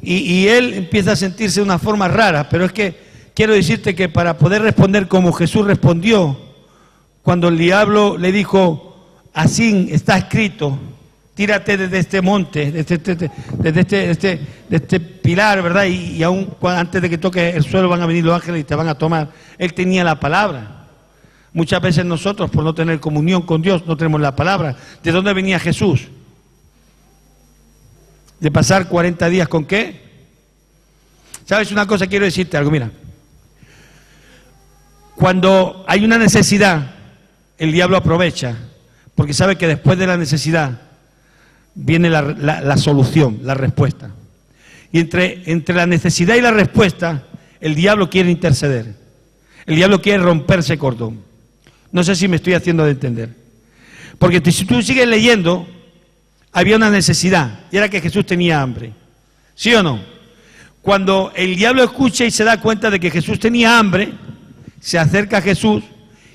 y él empieza a sentirse de una forma rara, pero es que quiero decirte que para poder responder como Jesús respondió, cuando el diablo le dijo, así está escrito, tírate desde este monte, desde este pilar, ¿verdad? Y aún antes de que toque el suelo van a venir los ángeles y te van a tomar. Él tenía la palabra. Muchas veces nosotros, por no tener comunión con Dios, no tenemos la palabra. ¿De dónde venía Jesús? ¿De pasar 40 días con qué? ¿Sabes una cosa? Quiero decirte algo, mira. Cuando hay una necesidad, el diablo aprovecha, porque sabe que después de la necesidad viene la solución, la respuesta. Y entre la necesidad y la respuesta, el diablo quiere interceder. El diablo quiere romper ese cordón. No sé si me estoy haciendo de entender. Porque si tú sigues leyendo, había una necesidad, y era que Jesús tenía hambre. ¿Sí o no? Cuando el diablo escucha y se da cuenta de que Jesús tenía hambre, se acerca a Jesús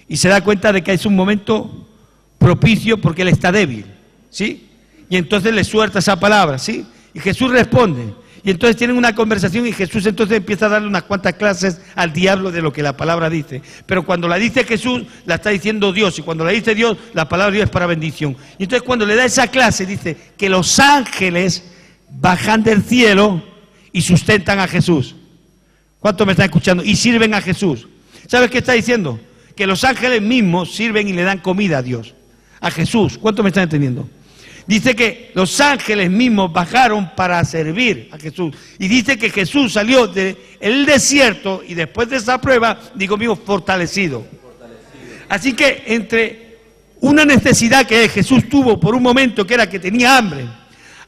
y se da cuenta de que es un momento propicio porque él está débil, ¿sí? Y entonces le suelta esa palabra, ¿sí? Y Jesús responde. Y entonces tienen una conversación y Jesús entonces empieza a darle unas cuantas clases al diablo de lo que la palabra dice. Pero cuando la dice Jesús, la está diciendo Dios. Y cuando la dice Dios, la palabra de Dios es para bendición. Y entonces cuando le da esa clase, dice que los ángeles bajan del cielo y sustentan a Jesús. ¿Cuántos me están escuchando? Y sirven a Jesús. ¿Sabes qué está diciendo? Que los ángeles mismos sirven y le dan comida a Dios, a Jesús. ¿Cuántos me están entendiendo? Dice que los ángeles mismos bajaron para servir a Jesús. Y dice que Jesús salió del desierto y después de esa prueba, digo mío, fortalecido. Así que entre una necesidad que Jesús tuvo por un momento, que era que tenía hambre,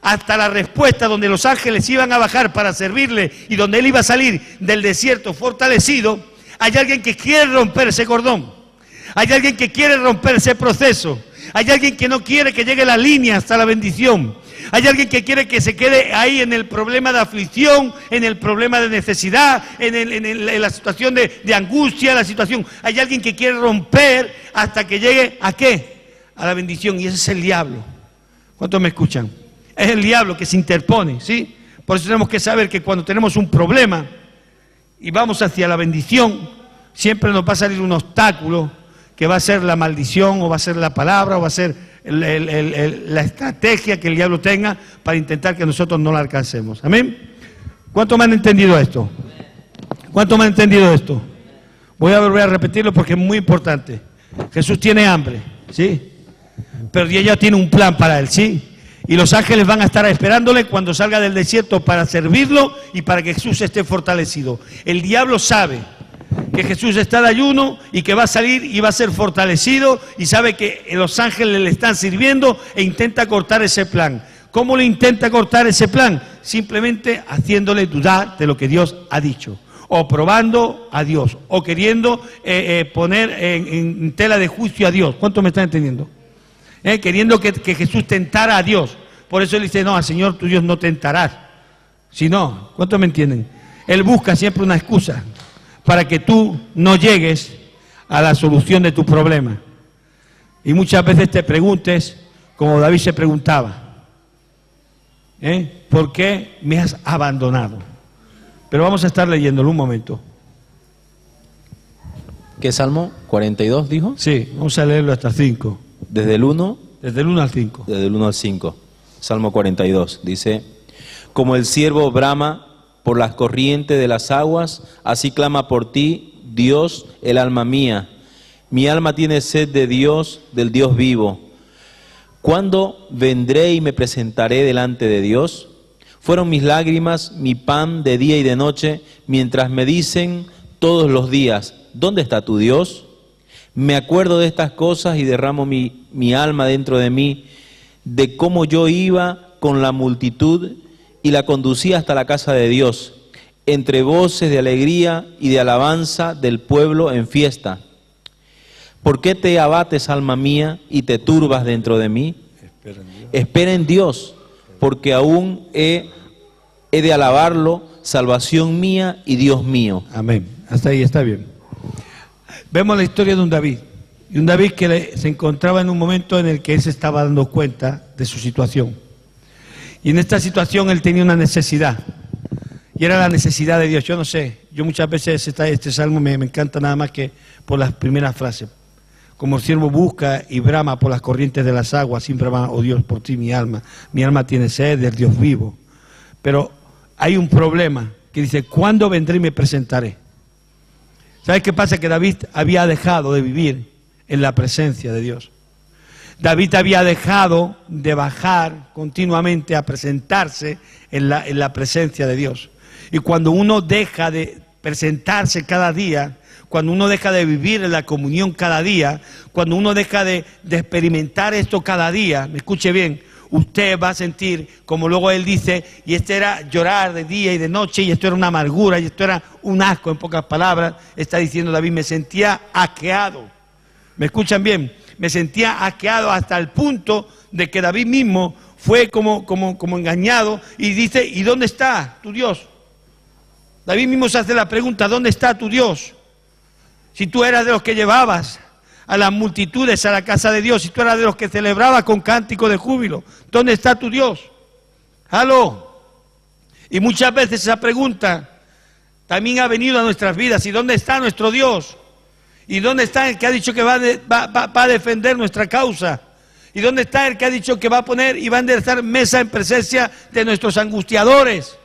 hasta la respuesta donde los ángeles iban a bajar para servirle y donde él iba a salir del desierto fortalecido, hay alguien que quiere romper ese cordón. Hay alguien que quiere romper ese proceso. Hay alguien que no quiere que llegue la línea hasta la bendición. Hay alguien que quiere que se quede ahí en el problema de aflicción, en el problema de necesidad, en la situación de angustia, la situación. Hay alguien que quiere romper hasta que llegue ¿a qué? A la bendición. Y ese es el diablo. ¿Cuántos me escuchan? Es el diablo que se interpone, ¿sí? Por eso tenemos que saber que cuando tenemos un problema y vamos hacia la bendición, siempre nos va a salir un obstáculo que va a ser la maldición, o va a ser la palabra, o va a ser la estrategia que el diablo tenga para intentar que nosotros no la alcancemos. ¿Amén? ¿Cuántos me han entendido esto? ¿Cuántos me han entendido esto? Voy a volver a repetirlo porque es muy importante. Jesús tiene hambre, ¿sí? Pero ella tiene un plan para él, ¿sí? Y los ángeles van a estar esperándole cuando salga del desierto para servirlo y para que Jesús esté fortalecido. El diablo sabe que Jesús está de ayuno y que va a salir y va a ser fortalecido, y sabe que los ángeles le están sirviendo e intenta cortar ese plan. ¿Cómo le intenta cortar ese plan? Simplemente haciéndole dudar de lo que Dios ha dicho, o probando a Dios, o queriendo poner en tela de juicio a Dios. ¿Cuántos me están entendiendo? Queriendo que Jesús tentara a Dios. Por eso él dice, no, al Señor tu Dios no tentarás. Si no, ¿cuántos me entienden? Él busca siempre una excusa para que tú no llegues a la solución de tu problema. Y muchas veces te preguntes, como David se preguntaba, ¿por qué me has abandonado? Pero vamos a estar leyéndolo un momento. ¿Qué Salmo? ¿42 dijo? Sí, vamos a leerlo hasta 5. Desde el 1. Desde el 1 al 5. Desde el 1 al 5. Salmo 42. Dice, como el ciervo brama por las corrientes de las aguas, así clama por ti, Dios, el alma mía. Mi alma tiene sed de Dios, del Dios vivo. ¿Cuándo vendré y me presentaré delante de Dios? Fueron mis lágrimas, mi pan de día y de noche, mientras me dicen todos los días, ¿dónde está tu Dios? Me acuerdo de estas cosas y derramo mi alma dentro de mí, de cómo yo iba con la multitud y la conducía hasta la casa de Dios, entre voces de alegría y de alabanza del pueblo en fiesta. ¿Por qué te abates, alma mía, y te turbas dentro de mí? Espera en Dios, porque aún he de alabarlo, salvación mía y Dios mío. Amén. Hasta ahí está bien. Vemos la historia de un David. Y un David que se encontraba en un momento en el que él se estaba dando cuenta de su situación. Y en esta situación él tenía una necesidad. Y era la necesidad de Dios. Yo no sé, yo muchas veces este salmo me encanta nada más que por las primeras frases. Como el siervo busca y brama por las corrientes de las aguas, siempre brama, oh Dios, por ti mi alma tiene sed del Dios vivo. Pero hay un problema que dice, ¿cuándo vendré y me presentaré? ¿Sabes qué pasa? Que David había dejado de vivir en la presencia de Dios. David había dejado de bajar continuamente a presentarse en la presencia de Dios. Y cuando uno deja de presentarse cada día, cuando uno deja de vivir en la comunión cada día, cuando uno deja de experimentar esto cada día, me escuche bien, usted va a sentir, como luego él dice, y este era llorar de día y de noche, y esto era una amargura, y esto era un asco, en pocas palabras, está diciendo David, me sentía asqueado. ¿Me escuchan bien? Me sentía asqueado hasta el punto de que David mismo fue como engañado y dice, ¿y dónde está tu Dios? David mismo se hace la pregunta, ¿dónde está tu Dios? Si tú eras de los que llevabas a las multitudes a la casa de Dios, si tú eras de los que celebrabas con cántico de júbilo, ¿dónde está tu Dios? ¡Aló! Y muchas veces esa pregunta también ha venido a nuestras vidas, ¿y dónde está nuestro Dios? ¿Y dónde está el que ha dicho que va a defender nuestra causa? ¿Y dónde está el que ha dicho que va a poner y va a enderezar mesa en presencia de nuestros angustiadores?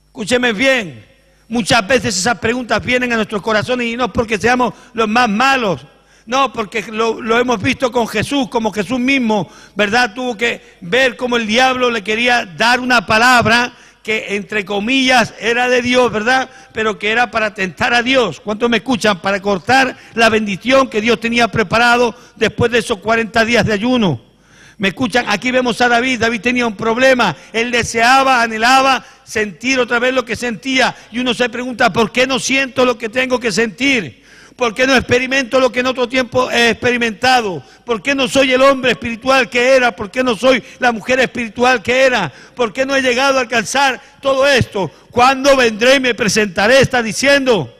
Escúcheme bien, muchas veces esas preguntas vienen a nuestros corazones y no porque seamos los más malos, no, porque lo hemos visto con Jesús, como Jesús mismo, ¿verdad? Tuvo que ver cómo el diablo le quería dar una palabra que entre comillas era de Dios, ¿verdad? Pero que era para tentar a Dios. ¿Cuántos me escuchan? Para cortar la bendición que Dios tenía preparado después de esos 40 días de ayuno. ¿Me escuchan? Aquí vemos a David. David tenía un problema. Él deseaba, anhelaba sentir otra vez lo que sentía. Y uno se pregunta, ¿por qué no siento lo que tengo que sentir? ¿Por qué no experimento lo que en otro tiempo he experimentado? ¿Por qué no soy el hombre espiritual que era? ¿Por qué no soy la mujer espiritual que era? ¿Por qué no he llegado a alcanzar todo esto? ¿Cuándo vendré y me presentaré? Está diciendo.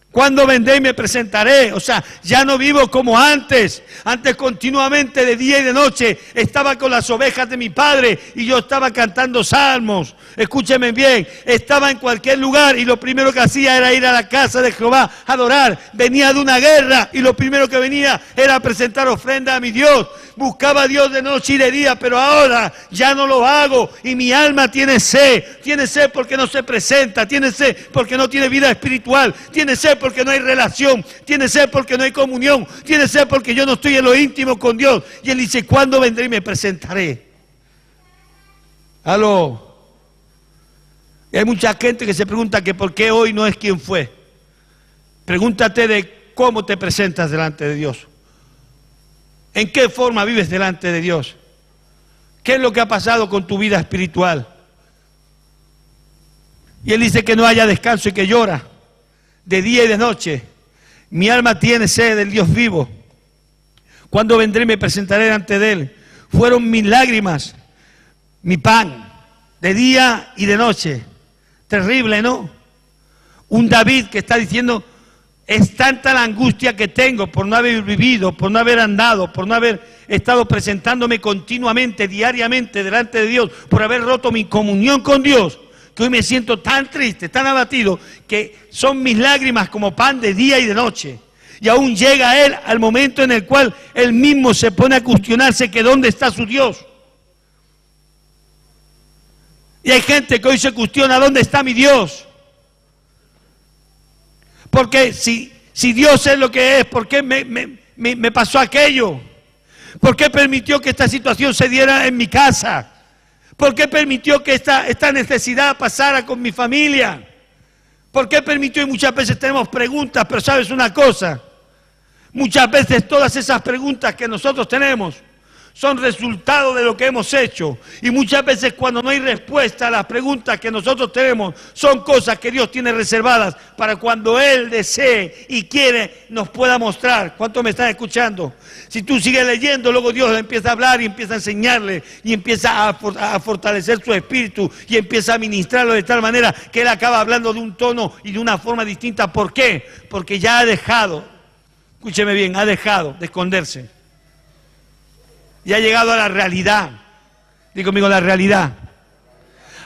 ¿Cuándo vendré y me presentaré? O sea, ya no vivo como antes. Antes continuamente de día y de noche estaba con las ovejas de mi padre y yo estaba cantando salmos. Escúcheme bien, estaba en cualquier lugar y lo primero que hacía era ir a la casa de Jehová a adorar. Venía de una guerra y lo primero que venía era presentar ofrenda a mi Dios. Buscaba a Dios de noche y de día, pero ahora ya no lo hago y mi alma tiene sed porque no se presenta, tiene sed porque no tiene vida espiritual, tiene sed porque no hay relación, tiene sed porque no hay comunión, tiene sed porque yo no estoy en lo íntimo con Dios. Y Él dice, ¿cuándo vendré y me presentaré? Aló. Y hay mucha gente que se pregunta que por qué hoy no es quien fue. Pregúntate de cómo te presentas delante de Dios. ¿En qué forma vives delante de Dios? ¿Qué es lo que ha pasado con tu vida espiritual? Y Él dice que no haya descanso y que llora de día y de noche. Mi alma tiene sed del Dios vivo. Cuando vendré y me presentaré delante de Él. Fueron mis lágrimas, mi pan, de día y de noche. Terrible, ¿no? Un David que está diciendo, es tanta la angustia que tengo por no haber vivido, por no haber andado, por no haber estado presentándome continuamente, diariamente delante de Dios, por haber roto mi comunión con Dios, que hoy me siento tan triste, tan abatido, que son mis lágrimas como pan de día y de noche. Y aún llega Él al momento en el cual Él mismo se pone a cuestionarse que dónde está su Dios. Y hay gente que hoy se cuestiona, ¿dónde está mi Dios? Porque si Dios es lo que es, ¿por qué me pasó aquello? ¿Por qué permitió que esta situación se diera en mi casa? ¿Por qué permitió que esta necesidad pasara con mi familia? ¿Por qué permitió? Y muchas veces tenemos preguntas, pero ¿sabes una cosa? Muchas veces todas esas preguntas que nosotros tenemos son resultado de lo que hemos hecho. Y muchas veces cuando no hay respuesta a las preguntas que nosotros tenemos, son cosas que Dios tiene reservadas para cuando Él desee y quiere nos pueda mostrar. ¿Cuántos me están escuchando? Si tú sigues leyendo, luego Dios empieza a hablar y empieza a enseñarle y empieza a fortalecer su espíritu y empieza a ministrarlo de tal manera que Él acaba hablando de un tono y de una forma distinta. ¿Por qué? Porque ya ha dejado, escúcheme bien, ha dejado de esconderse. Y ha llegado a la realidad. Digo conmigo, la realidad.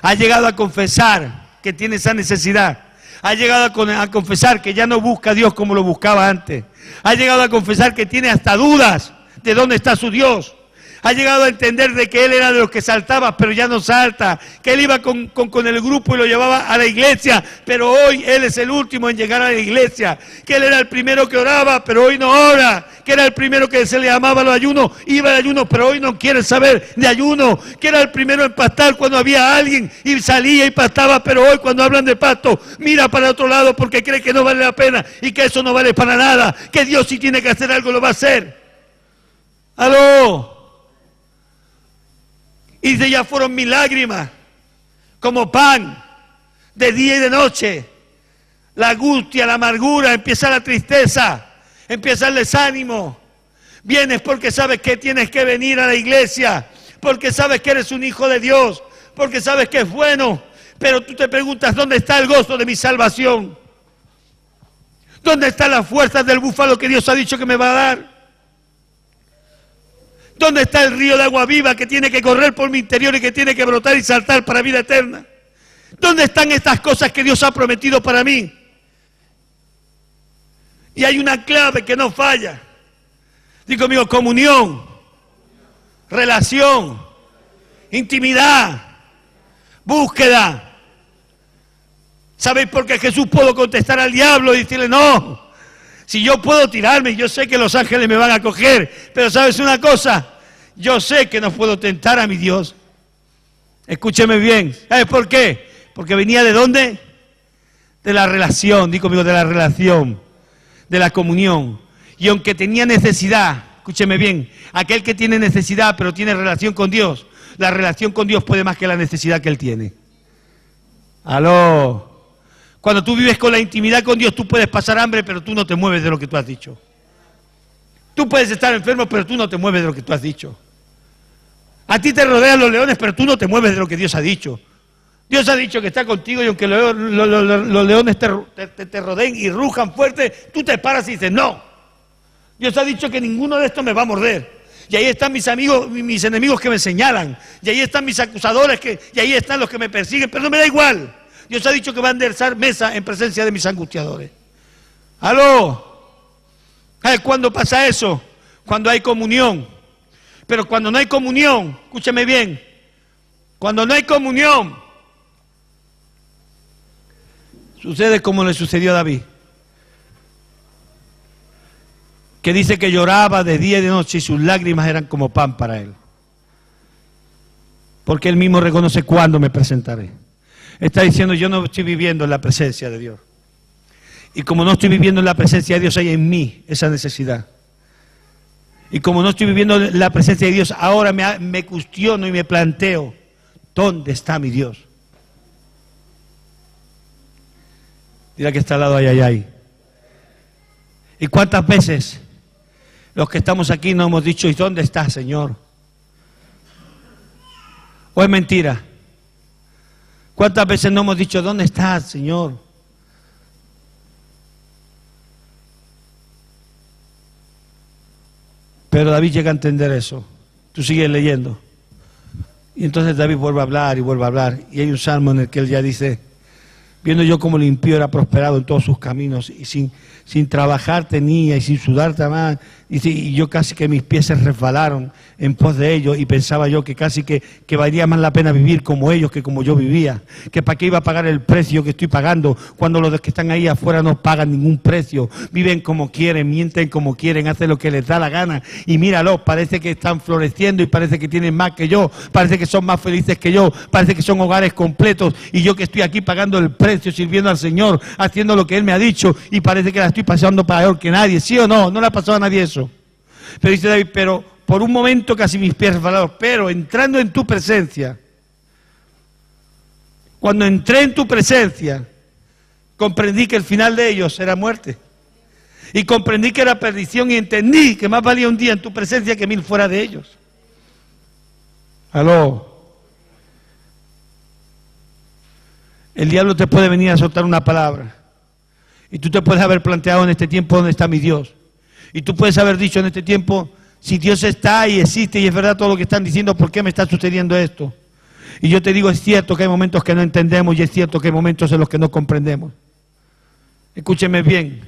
Ha llegado a confesar que tiene esa necesidad. Ha llegado a confesar que ya no busca a Dios como lo buscaba antes. Ha llegado a confesar que tiene hasta dudas de dónde está su Dios. Ha llegado a entender de que Él era de los que saltaba, pero ya no salta. Que Él iba con el grupo y lo llevaba a la iglesia, pero hoy Él es el último en llegar a la iglesia. Que Él era el primero que oraba, pero hoy no ora. Que era el primero que se le llamaba los ayunos, iba al ayuno, pero hoy no quiere saber de ayuno. Que era el primero en pastar cuando había alguien y salía y pastaba, pero hoy cuando hablan de pasto, mira para otro lado porque cree que no vale la pena y que eso no vale para nada. Que Dios si tiene que hacer algo lo va a hacer. ¡Aló! Y dice, ya fueron mis lágrimas, como pan, de día y de noche. La angustia, la amargura, empieza la tristeza, empieza el desánimo. Vienes porque sabes que tienes que venir a la iglesia, porque sabes que eres un hijo de Dios, porque sabes que es bueno. Pero tú te preguntas, ¿dónde está el gozo de mi salvación? ¿Dónde están las fuerzas del búfalo que Dios ha dicho que me va a dar? ¿Dónde está el río de agua viva que tiene que correr por mi interior y que tiene que brotar y saltar para vida eterna? ¿Dónde están estas cosas que Dios ha prometido para mí? Y hay una clave que no falla. Digo conmigo, comunión, relación, intimidad, búsqueda. ¿Sabéis por qué Jesús pudo contestar al diablo y decirle no? Si yo puedo tirarme, yo sé que los ángeles me van a coger, pero ¿sabes una cosa? Yo sé que no puedo tentar a mi Dios. Escúcheme bien. ¿Sabes por qué? Porque venía ¿de dónde? De la relación, digo conmigo, de la relación, de la comunión. Y aunque tenía necesidad, escúcheme bien, aquel que tiene necesidad pero tiene relación con Dios, la relación con Dios puede más que la necesidad que él tiene. Aló. Cuando tú vives con la intimidad con Dios, tú puedes pasar hambre, pero tú no te mueves de lo que tú has dicho. Tú puedes estar enfermo, pero tú no te mueves de lo que tú has dicho. A ti te rodean los leones, pero tú no te mueves de lo que Dios ha dicho. Dios ha dicho que está contigo y aunque los leones te rodeen y rujan fuerte, tú te paras y dices, no. Dios ha dicho que ninguno de estos me va a morder. Y ahí están mis amigos, mis enemigos que me señalan. Y ahí están mis acusadores, y ahí están los que me persiguen, pero no me da igual. Dios ha dicho que va a enderezar mesa en presencia de mis angustiadores. ¡Aló! ¿Sabes cuándo pasa eso? Cuando hay comunión. Pero cuando no hay comunión, escúchame bien, cuando no hay comunión, sucede como le sucedió a David, que dice que lloraba de día y de noche y sus lágrimas eran como pan para él. Porque él mismo reconoce cuándo me presentaré. Está diciendo, yo no estoy viviendo en la presencia de Dios. Y como no estoy viviendo en la presencia de Dios, hay en mí esa necesidad. Y como no estoy viviendo en la presencia de Dios, ahora me cuestiono y me planteo, ¿dónde está mi Dios? Dirá que está al lado, ay. ¿Y cuántas veces los que estamos aquí no hemos dicho, ¿y dónde está, Señor? ¿O es mentira? ¿Cuántas veces no hemos dicho, ¿dónde estás, Señor? Pero David llega a entender eso. Tú sigues leyendo. Y entonces David vuelve a hablar y vuelve a hablar. Y hay un salmo en el que él ya dice, viendo yo como el impío era prosperado en todos sus caminos y sin trabajar tenía y sin sudar más, y yo casi que mis pies se resbalaron en pos de ellos y pensaba yo que casi que valía más la pena vivir como ellos que como yo vivía, que para qué iba a pagar el precio que estoy pagando cuando los que están ahí afuera no pagan ningún precio, viven como quieren, mienten como quieren, hacen lo que les da la gana y míralo, parece que están floreciendo y parece que tienen más que yo, parece que son más felices que yo, parece que son hogares completos y yo que estoy aquí pagando el precio, sirviendo al Señor, haciendo lo que Él me ha dicho y parece que la estoy pasando peor que nadie, ¿sí o no? No le ha pasado a nadie eso. Pero dice David, pero por un momento casi mis pies resbalaron, pero entrando en tu presencia, cuando entré en tu presencia, comprendí que el final de ellos era muerte. Y comprendí que era perdición y entendí que más valía un día en tu presencia que 1000 fuera de ellos. Aló. El diablo te puede venir a soltar una palabra. Y tú te puedes haber planteado en este tiempo dónde está mi Dios. Y tú puedes haber dicho en este tiempo, si Dios está y existe y es verdad todo lo que están diciendo, ¿por qué me está sucediendo esto? Y yo te digo, es cierto que hay momentos que no entendemos y es cierto que hay momentos en los que no comprendemos. Escúcheme bien,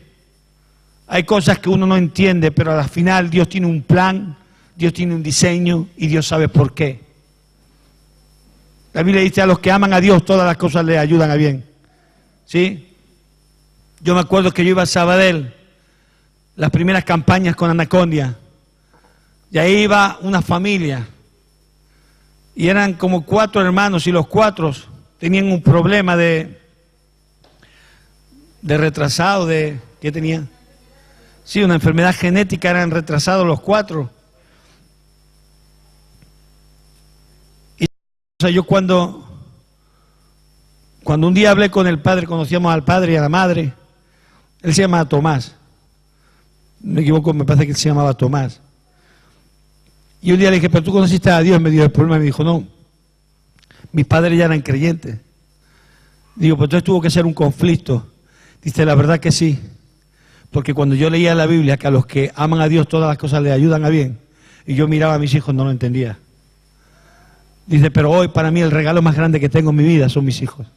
hay cosas que uno no entiende, pero al final Dios tiene un plan, Dios tiene un diseño y Dios sabe por qué. La Biblia dice, a los que aman a Dios todas las cosas les ayudan a bien. ¿Sí? Yo me acuerdo que yo iba a Sabadell, las primeras campañas con Anacondia, y ahí iba una familia, y eran como 4 hermanos, y los 4 tenían un problema de retrasado, ¿qué tenían? Sí, una enfermedad genética, eran retrasados los 4. Y o sea, yo cuando un día hablé con el padre, conocíamos al padre y a la madre, él se llamaba Tomás. No me equivoco, me parece que él se llamaba Tomás. Y un día le dije, pero tú conociste a Dios, me dio el problema y me dijo, no, mis padres ya eran creyentes. Digo, pues entonces tuvo que ser un conflicto. Dice, la verdad que sí, porque cuando yo leía la Biblia que a los que aman a Dios todas las cosas les ayudan a bien, y yo miraba a mis hijos, no lo entendía. Dice, pero hoy para mí el regalo más grande que tengo en mi vida son mis hijos.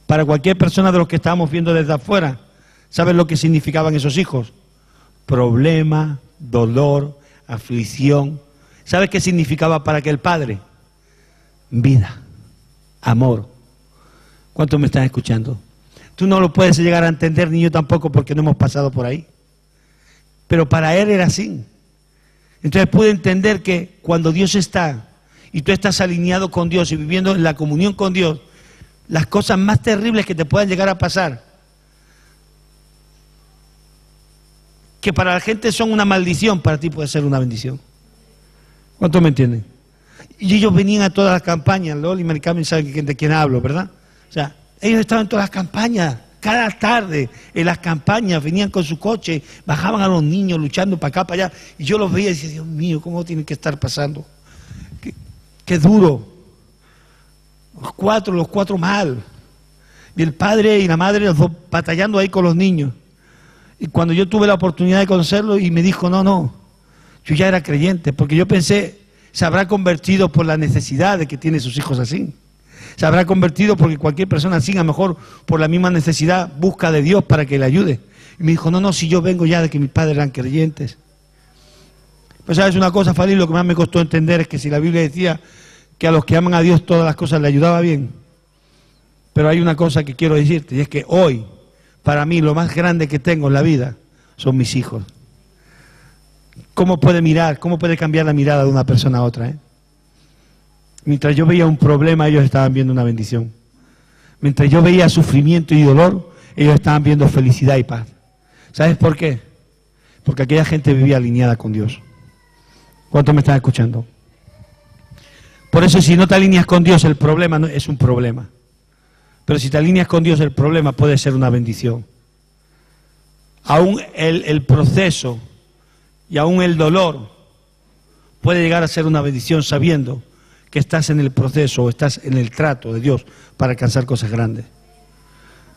Para cualquier persona de los que estábamos viendo desde afuera, ¿sabes lo que significaban esos hijos? Problema, dolor, aflicción. ¿Sabes qué significaba para aquel padre? Vida, amor. ¿Cuántos me están escuchando? Tú no lo puedes llegar a entender, ni yo tampoco, porque no hemos pasado por ahí. Pero para él era así. Entonces pude entender que cuando Dios está, y tú estás alineado con Dios y viviendo en la comunión con Dios, las cosas más terribles que te puedan llegar a pasar, que para la gente son una maldición, para ti puede ser una bendición. ¿Cuántos me entienden? Y ellos venían a todas las campañas, Loli y Maricarmen saben de quién hablo, ¿verdad? O sea, ellos estaban en todas las campañas, cada tarde en las campañas, venían con su coche, bajaban a los niños luchando para acá, para allá, y yo los veía y decía, Dios mío, ¿cómo tiene que estar pasando? Qué duro. Los cuatro mal. Y el padre y la madre, los dos batallando ahí con los niños. Y cuando yo tuve la oportunidad de conocerlo y me dijo, no, yo ya era creyente, porque yo pensé, se habrá convertido por la necesidad de que tiene sus hijos así. Se habrá convertido porque cualquier persona así, a lo mejor por la misma necesidad, busca de Dios para que le ayude. Y me dijo, no, si yo vengo ya de que mis padres eran creyentes. Pues sabes una cosa, Fali, lo que más me costó entender es que si la Biblia decía que a los que aman a Dios todas las cosas le ayudaba bien. Pero hay una cosa que quiero decirte, y es que hoy, para mí, lo más grande que tengo en la vida son mis hijos. ¿Cómo puede cambiar la mirada de una persona a otra? Mientras yo veía un problema, ellos estaban viendo una bendición. Mientras yo veía sufrimiento y dolor, ellos estaban viendo felicidad y paz. ¿Sabes por qué? Porque aquella gente vivía alineada con Dios. ¿Cuántos me están escuchando? Por eso si no te alineas con Dios, el problema no es un problema. Pero si te alineas con Dios, el problema puede ser una bendición. Aún el proceso y aún el dolor puede llegar a ser una bendición sabiendo que estás en el proceso o estás en el trato de Dios para alcanzar cosas grandes.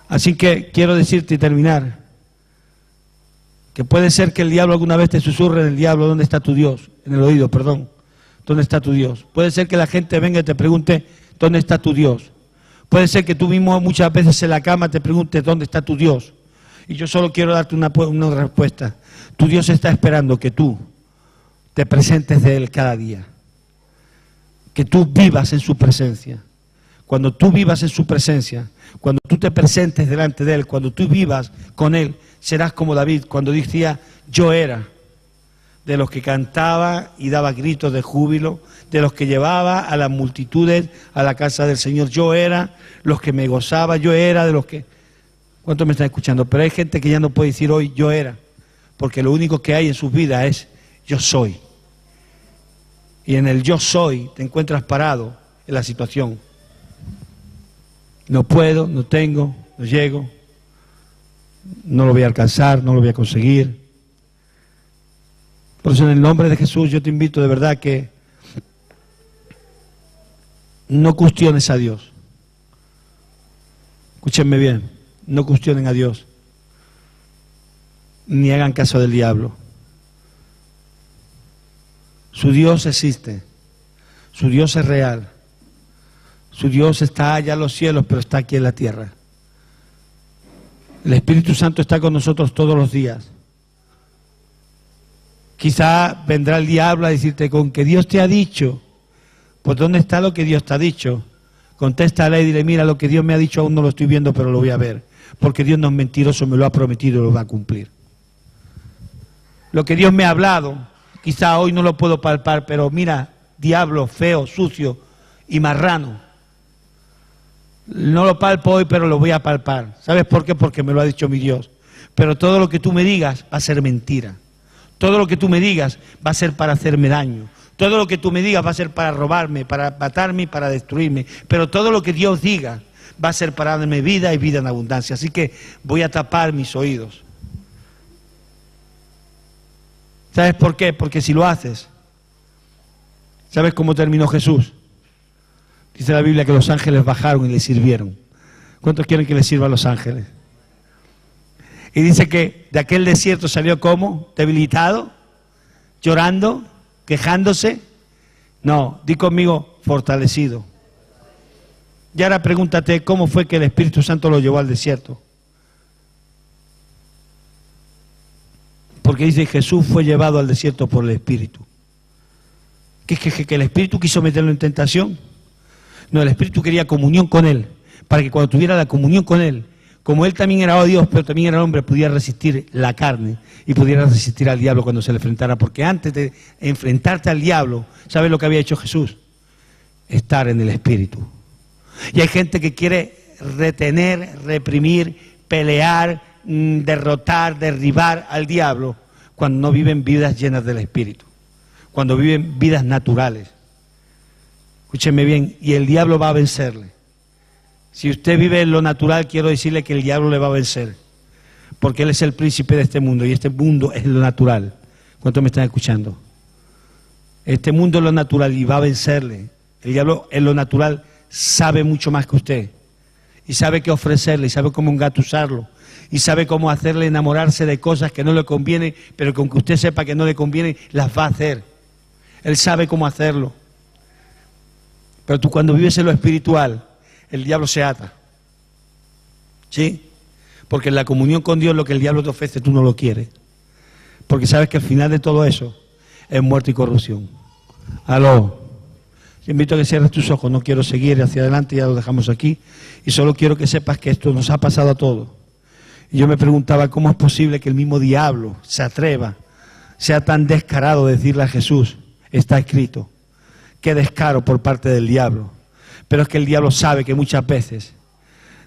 Así que quiero decirte y terminar que puede ser que el diablo alguna vez te susurre en el diablo, ¿dónde está tu Dios? En el oído, perdón. ¿Dónde está tu Dios? Puede ser que la gente venga y te pregunte, ¿dónde está tu Dios? Puede ser que tú mismo muchas veces en la cama te preguntes, ¿dónde está tu Dios? Y yo solo quiero darte una respuesta. Tu Dios está esperando que tú te presentes de Él cada día. Que tú vivas en su presencia. Cuando tú vivas en su presencia, cuando tú te presentes delante de Él, cuando tú vivas con Él, serás como David cuando decía, yo era de los que cantaba y daba gritos de júbilo, de los que llevaba a las multitudes a la casa del Señor. Yo era los que me gozaba, yo era de los que... ¿Cuántos me están escuchando? Pero hay gente que ya no puede decir hoy yo era, porque lo único que hay en sus vidas es yo soy. Y en el yo soy te encuentras parado en la situación. No puedo, no tengo, no llego, no lo voy a alcanzar, no lo voy a conseguir. Por eso en el nombre de Jesús yo te invito de verdad que no cuestiones a Dios. Escúchenme bien, no cuestionen a Dios, ni hagan caso del diablo. Su Dios existe, su Dios es real, su Dios está allá en los cielos, pero está aquí en la tierra. El Espíritu Santo está con nosotros todos los días. Quizá vendrá el diablo a decirte, con que Dios te ha dicho, pues ¿dónde está lo que Dios te ha dicho? Contéstale y dile, mira, lo que Dios me ha dicho aún no lo estoy viendo, pero lo voy a ver. Porque Dios no es mentiroso, me lo ha prometido y lo va a cumplir. Lo que Dios me ha hablado, quizá hoy no lo puedo palpar, pero mira, diablo feo, sucio y marrano. No lo palpo hoy, pero lo voy a palpar. ¿Sabes por qué? Porque me lo ha dicho mi Dios. Pero todo lo que tú me digas va a ser mentira. Todo lo que tú me digas va a ser para hacerme daño. Todo lo que tú me digas va a ser para robarme, para matarme y para destruirme. Pero todo lo que Dios diga va a ser para darme vida y vida en abundancia. Así que voy a tapar mis oídos. ¿Sabes por qué? Porque si lo haces, ¿sabes cómo terminó Jesús? Dice la Biblia que los ángeles bajaron y le sirvieron. ¿Cuántos quieren que les sirvan los ángeles? Y dice que de aquel desierto salió como debilitado, llorando, quejándose. No, di conmigo, fortalecido. Y ahora pregúntate cómo fue que el Espíritu Santo lo llevó al desierto. Porque dice Jesús fue llevado al desierto por el Espíritu. ¿Que el Espíritu quiso meterlo en tentación? No, el Espíritu quería comunión con Él, para que cuando tuviera la comunión con Él, como Él también era Dios, pero también era hombre, pudiera resistir la carne y pudiera resistir al diablo cuando se le enfrentara. Porque antes de enfrentarte al diablo, ¿sabes lo que había hecho Jesús? Estar en el Espíritu. Y hay gente que quiere retener, reprimir, pelear, derrotar, derribar al diablo, cuando no viven vidas llenas del Espíritu, cuando viven vidas naturales. Escúcheme bien, y el diablo va a vencerle. Si usted vive en lo natural, quiero decirle que el diablo le va a vencer, porque él es el príncipe de este mundo, y este mundo es lo natural. ¿Cuántos me están escuchando? Este mundo es lo natural y va a vencerle. El diablo en lo natural sabe mucho más que usted, y sabe qué ofrecerle, y sabe cómo engatusarlo, y sabe cómo hacerle enamorarse de cosas que no le convienen, pero con que usted sepa que no le convienen, las va a hacer. Él sabe cómo hacerlo. Pero tú, cuando vives en lo espiritual, el diablo se ata. ¿Sí? Porque en la comunión con Dios, lo que el diablo te ofrece, tú no lo quieres. Porque sabes que al final de todo eso es muerte y corrupción. Aló. Te invito a que cierres tus ojos. No quiero seguir hacia adelante, ya lo dejamos aquí. Y solo quiero que sepas que esto nos ha pasado a todos. Y yo me preguntaba cómo es posible que el mismo diablo se atreva, sea tan descarado de decirle a Jesús, está escrito. Qué descaro por parte del diablo. Pero es que el diablo sabe que muchas veces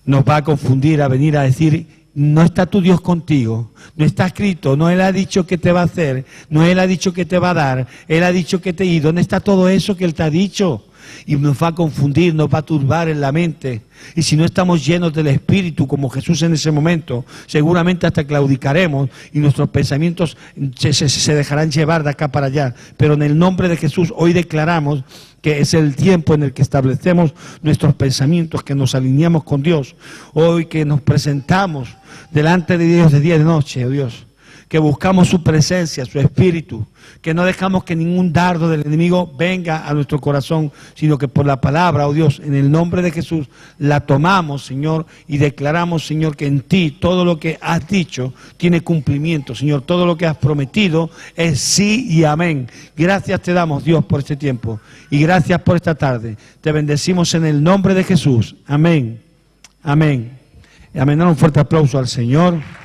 nos va a confundir, a venir a decir, no está tu Dios contigo, no está escrito, no Él ha dicho que te va a hacer, no Él ha dicho que te va a dar, Él ha dicho que te... ¿Y dónde está todo eso que Él te ha dicho? Y nos va a confundir, nos va a turbar en la mente. Y si no estamos llenos del Espíritu como Jesús en ese momento, seguramente hasta claudicaremos y nuestros pensamientos se dejarán llevar de acá para allá. Pero en el nombre de Jesús hoy declaramos que es el tiempo en el que establecemos nuestros pensamientos, que nos alineamos con Dios. Hoy que nos presentamos delante de Dios de día y de noche, oh Dios, que buscamos su presencia, su Espíritu, que no dejamos que ningún dardo del enemigo venga a nuestro corazón, sino que por la palabra, oh Dios, en el nombre de Jesús, la tomamos, Señor, y declaramos, Señor, que en ti todo lo que has dicho tiene cumplimiento, Señor, todo lo que has prometido es sí y amén. Gracias te damos, Dios, por este tiempo, y gracias por esta tarde. Te bendecimos en el nombre de Jesús. Amén. Amén. Amén. Dale un fuerte aplauso al Señor.